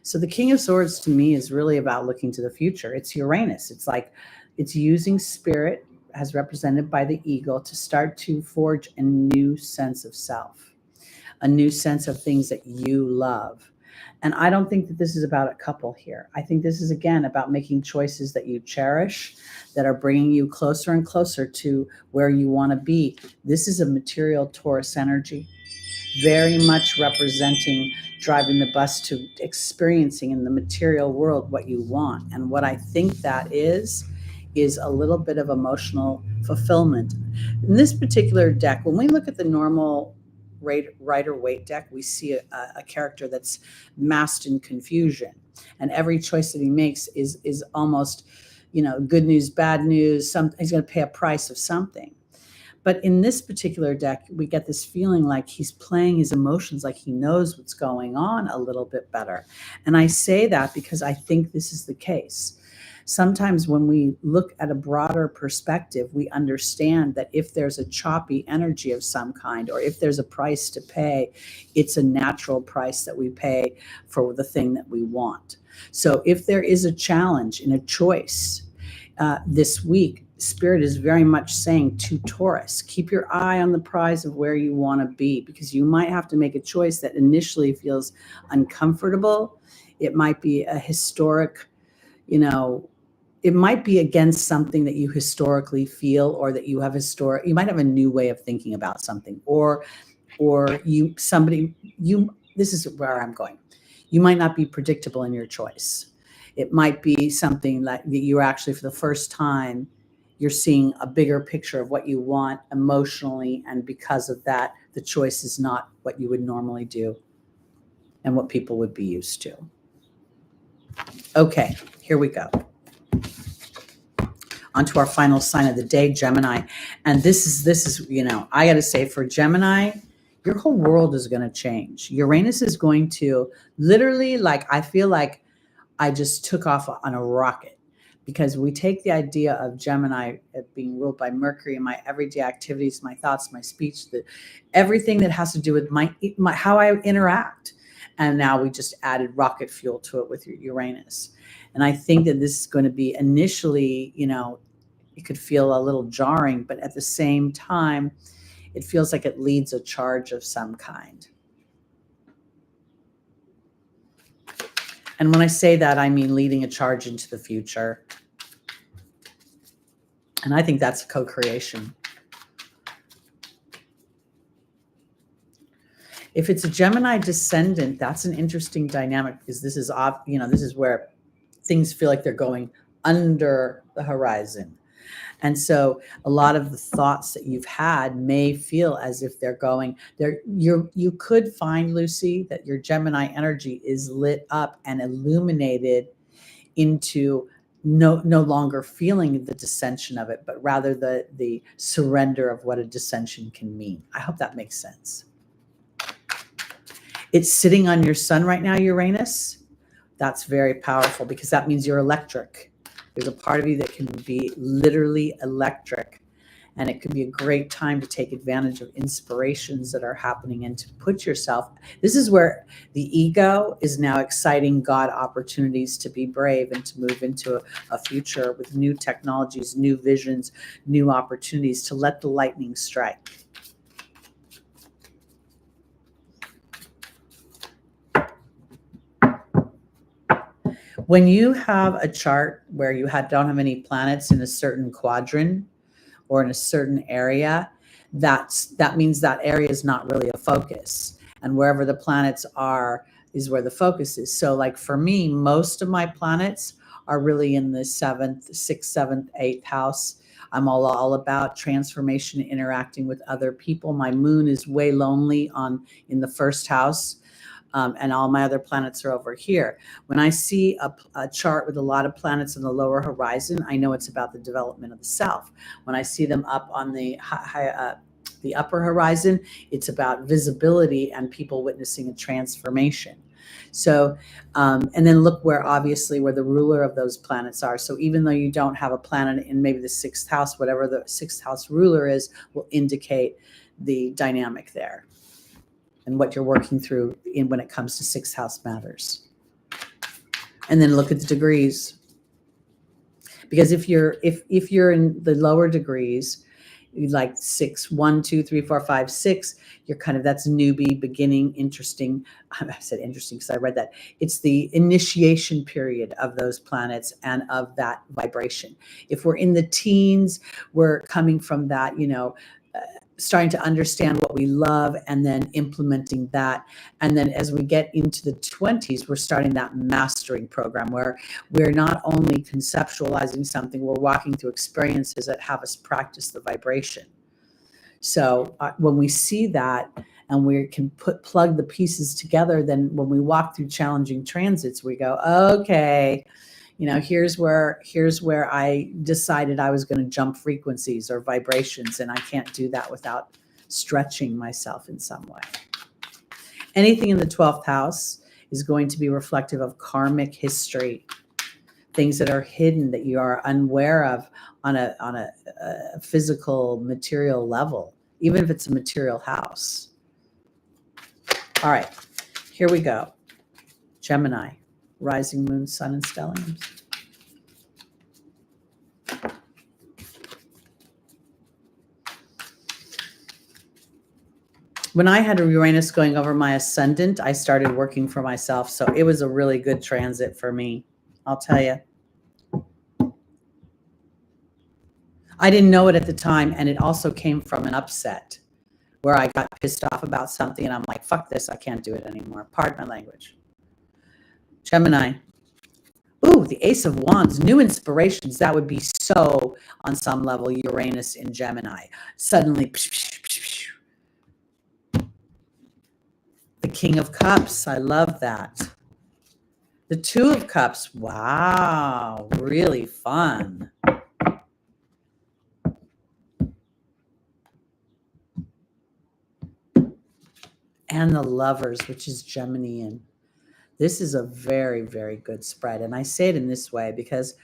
So the King of Swords to me is really about looking to the future. It's Uranus. It's like it's using spirit, as represented by the eagle, to start to forge a new sense of self, a new sense of things that you love. And I don't think that this is about a couple here. I think this is, again, about making choices that you cherish, that are bringing you closer and closer to where you want to be. This is a material Taurus energy, very much representing driving the bus to experiencing in the material world what you want. And what I think that is a little bit of emotional fulfillment. In this particular deck, when we look at the normal Rider-Waite deck, we see a character that's masked in confusion, and every choice that he makes is almost, good news, bad news. He's going to pay a price of something. But in this particular deck, we get this feeling like he's playing his emotions, like he knows what's going on a little bit better. And I say that because I think this is the case. Sometimes when we look at a broader perspective, we understand that if there's a choppy energy of some kind, or if there's a price to pay, it's a natural price that we pay for the thing that we want. So if there is a challenge in a choice this week, Spirit is very much saying to Taurus, keep your eye on the prize of where you want to be, because you might have to make a choice that initially feels uncomfortable. It might be a historic, it might be against something that you historically feel, or that you have you might have a new way of thinking about something, or this is where I'm going. You might not be predictable in your choice. It might be something that you're actually, for the first time, you're seeing a bigger picture of what you want emotionally. And because of that, the choice is not what you would normally do and what people would be used to. Okay, here we go. Onto our final sign of the day, Gemini. And this is, I got to say, for Gemini, your whole world is going to change. Uranus is going to literally, I feel like I just took off on a rocket, because we take the idea of Gemini being ruled by Mercury and my everyday activities, my thoughts, my speech, everything that has to do with my how I interact. And now we just added rocket fuel to it with your Uranus. And I think that this is going to be initially, it could feel a little jarring, but at the same time, it feels like it leads a charge of some kind. And when I say that, I mean leading a charge into the future. And I think that's co-creation. If it's a Gemini descendant, that's an interesting dynamic, because this is this is where things feel like they're going under the horizon. And so a lot of the thoughts that you've had may feel as if they're going there. You could find, Lucy, that your Gemini energy is lit up and illuminated into no longer feeling the dissension of it, but rather the surrender of what a dissension can mean. I hope that makes sense. It's sitting on your sun right now, Uranus. That's very powerful, because that means you're electric. There's a part of you that can be literally electric, and it could be a great time to take advantage of inspirations that are happening and to put yourself. This is where the ego is now exciting God opportunities to be brave and to move into a future with new technologies, new visions, new opportunities, to let the lightning strike. When you have a chart where you don't have any planets in a certain quadrant or in a certain area, that means that area is not really a focus. And wherever the planets are is where the focus is. So like for me, most of my planets are really in the 7th, 6th, 7th, 8th house. I'm all about transformation, interacting with other people. My moon is way lonely in the 1st house. And all my other planets are over here. When I see a chart with a lot of planets on the lower horizon, I know it's about the development of the self. When I see them up on the upper horizon, it's about visibility and people witnessing a transformation. So, and then look where the ruler of those planets are. So even though you don't have a planet in maybe the 6th house, whatever the 6th house ruler is, will indicate the dynamic there and what you're working through when it comes to 6th house matters. And then look at the degrees. Because if you're in the lower degrees, like 6, 1, 2, 3, 4, 5, 6, you're kind of, that's newbie, beginning, interesting. I said interesting because I read that. It's the initiation period of those planets and of that vibration. If we're in the teens, we're coming from that, starting to understand what we love and then implementing that. And then as we get into the 20s, we're starting that mastering program where we're not only conceptualizing something, we're walking through experiences that have us practice the vibration. So when we see that and we can plug the pieces together, then when we walk through challenging transits, we go, okay, here's where I decided I was going to jump frequencies or vibrations, and I can't do that without stretching myself in some way. Anything in the 12th house is going to be reflective of karmic history, things that are hidden that you are unaware of on a physical, material level, even if it's a material house. All right, here we go. Gemini. Rising moon, sun, and stelliums. When I had a Uranus going over my ascendant, I started working for myself. So it was a really good transit for me, I'll tell you. I didn't know it at the time, and it also came from an upset where I got pissed off about something, and I'm like, fuck this, I can't do it anymore. Pardon my language. Gemini. Ooh, the Ace of Wands, new inspirations. That would be so, on some level, Uranus in Gemini. Suddenly, the King of Cups. I love that. The Two of Cups. Wow, really fun. And the Lovers, which is Geminian. This is a very, very good spread. And I say it in this way because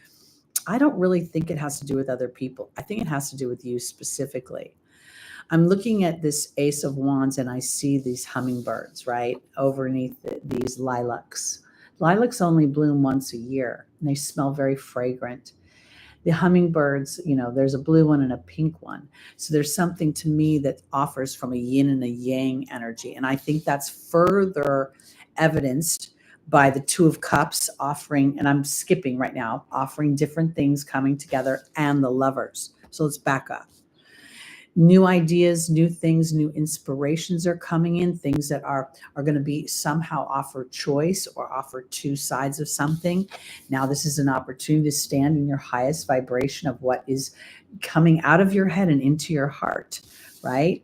I don't really think it has to do with other people. I think it has to do with you specifically. I'm looking at this Ace of Wands and I see these hummingbirds, right, underneath these lilacs. Lilacs only bloom once a year and they smell very fragrant. The hummingbirds, there's a blue one and a pink one. So there's something to me that offers from a yin and a yang energy. And I think that's further evidenced by the Two of Cups offering, and I'm skipping right now, offering different things coming together, and the Lovers. So let's back up. New ideas, new things, new inspirations are coming in, things that are going to be somehow offer choice or offer two sides of something. Now, this is an opportunity to stand in your highest vibration of what is coming out of your head and into your heart, right?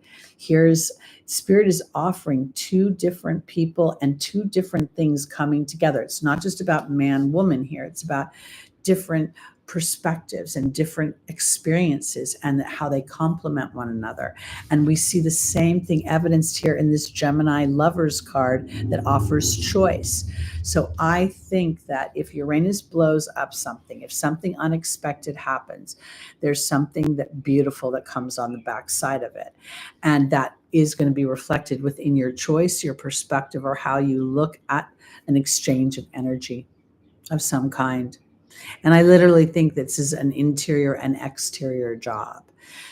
Spirit is offering two different people and two different things coming together. It's not just about man, woman here. It's about different perspectives and different experiences and how they complement one another. And we see the same thing evidenced here in this Gemini Lovers card that offers choice. So I think that if Uranus blows up something, if something unexpected happens, there's something that beautiful that comes on the backside of it. And that is going to be reflected within your choice, your perspective, or how you look at an exchange of energy of some kind. And I literally think this is an interior and exterior job.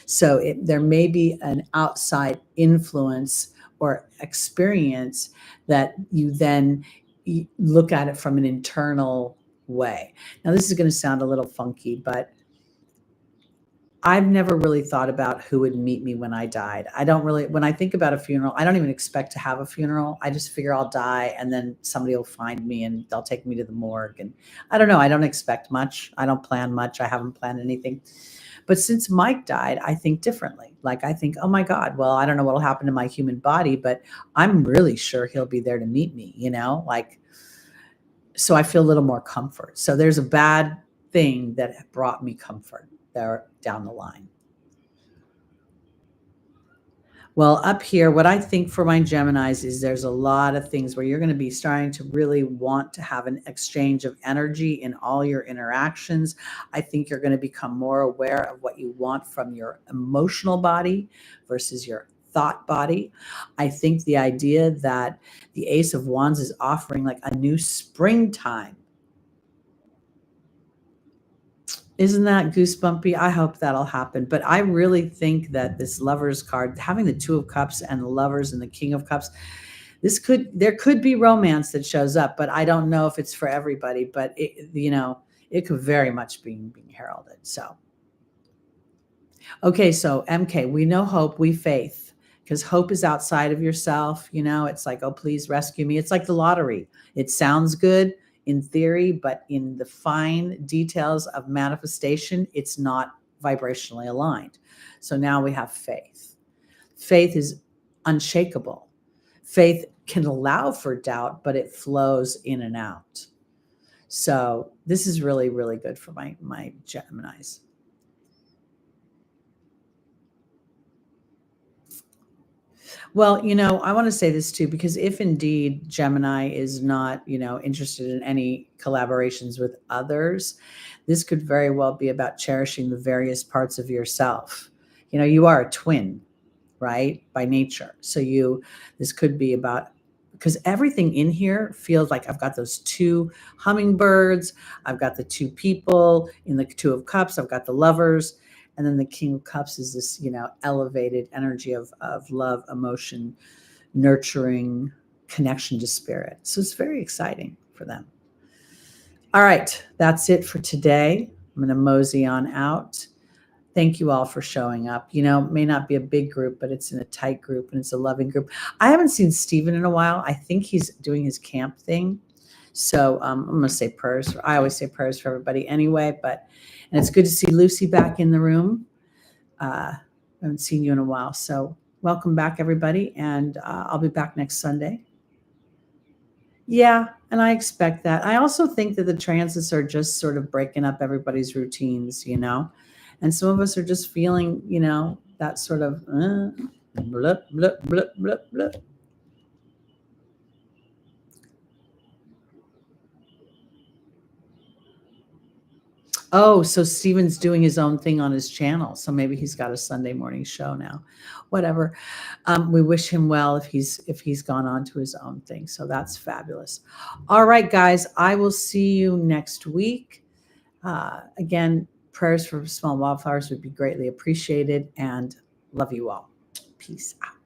So there may be an outside influence or experience that you then look at it from an internal way. Now, this is going to sound a little funky, but I've never really thought about who would meet me when I died. When I think about a funeral, I don't even expect to have a funeral. I just figure I'll die and then somebody will find me and they'll take me to the morgue. And I don't know. I don't expect much. I don't plan much. I haven't planned anything. But since Mike died, I think differently. Like I think, oh my God, well, I don't know what'll happen to my human body, but I'm really sure he'll be there to meet me, so I feel a little more comfort. So there's a bad thing that brought me comfort there down the line. Well, up here, what I think for my Geminis is there's a lot of things where you're going to be starting to really want to have an exchange of energy in all your interactions. I think you're going to become more aware of what you want from your emotional body versus your thought body. I think the idea that the Ace of Wands is offering like a new springtime. Isn't that goosebumpy? I hope that'll happen. But I really think that this Lovers card, having the Two of Cups and the Lovers and the King of Cups, there could be romance that shows up, but I don't know if it's for everybody. But it could very much be being heralded. So, okay, so MK, we know hope, we faith, because hope is outside of yourself. It's like, oh, please rescue me. It's like the lottery. It sounds good in theory, but in the fine details of manifestation, it's not vibrationally aligned. So now we have faith. Faith is unshakable. Faith can allow for doubt, but it flows in and out. So this is really, really good for my Geminis. Well, I want to say this too, because if indeed Gemini is not, interested in any collaborations with others, this could very well be about cherishing the various parts of yourself. You are a twin, right? By nature. So this could be about, because everything in here feels like I've got those two hummingbirds. I've got the two people in the Two of Cups. I've got the Lovers. And then the King of Cups is this, elevated energy of love, emotion, nurturing, connection to spirit. So it's very exciting for them. All right, that's it for today. I'm going to mosey on out. Thank you all for showing up. It may not be a big group, but it's in a tight group and it's a loving group. I haven't seen Steven in a while. I think he's doing his camp thing. So I'm going to say prayers. I always say prayers for everybody anyway, and it's good to see Lucy back in the room. I haven't seen you in a while. So welcome back, everybody. And I'll be back next Sunday. Yeah, and I expect that. I also think that the transits are just sort of breaking up everybody's routines, and some of us are just feeling, that sort of blip, blip, blip, blip, blip. Oh, so Steven's doing his own thing on his channel. So maybe he's got a Sunday morning show now. Whatever. We wish him well if he's gone on to his own thing. So that's fabulous. All right, guys. I will see you next week. Again, prayers for small wildflowers would be greatly appreciated, and love you all. Peace out.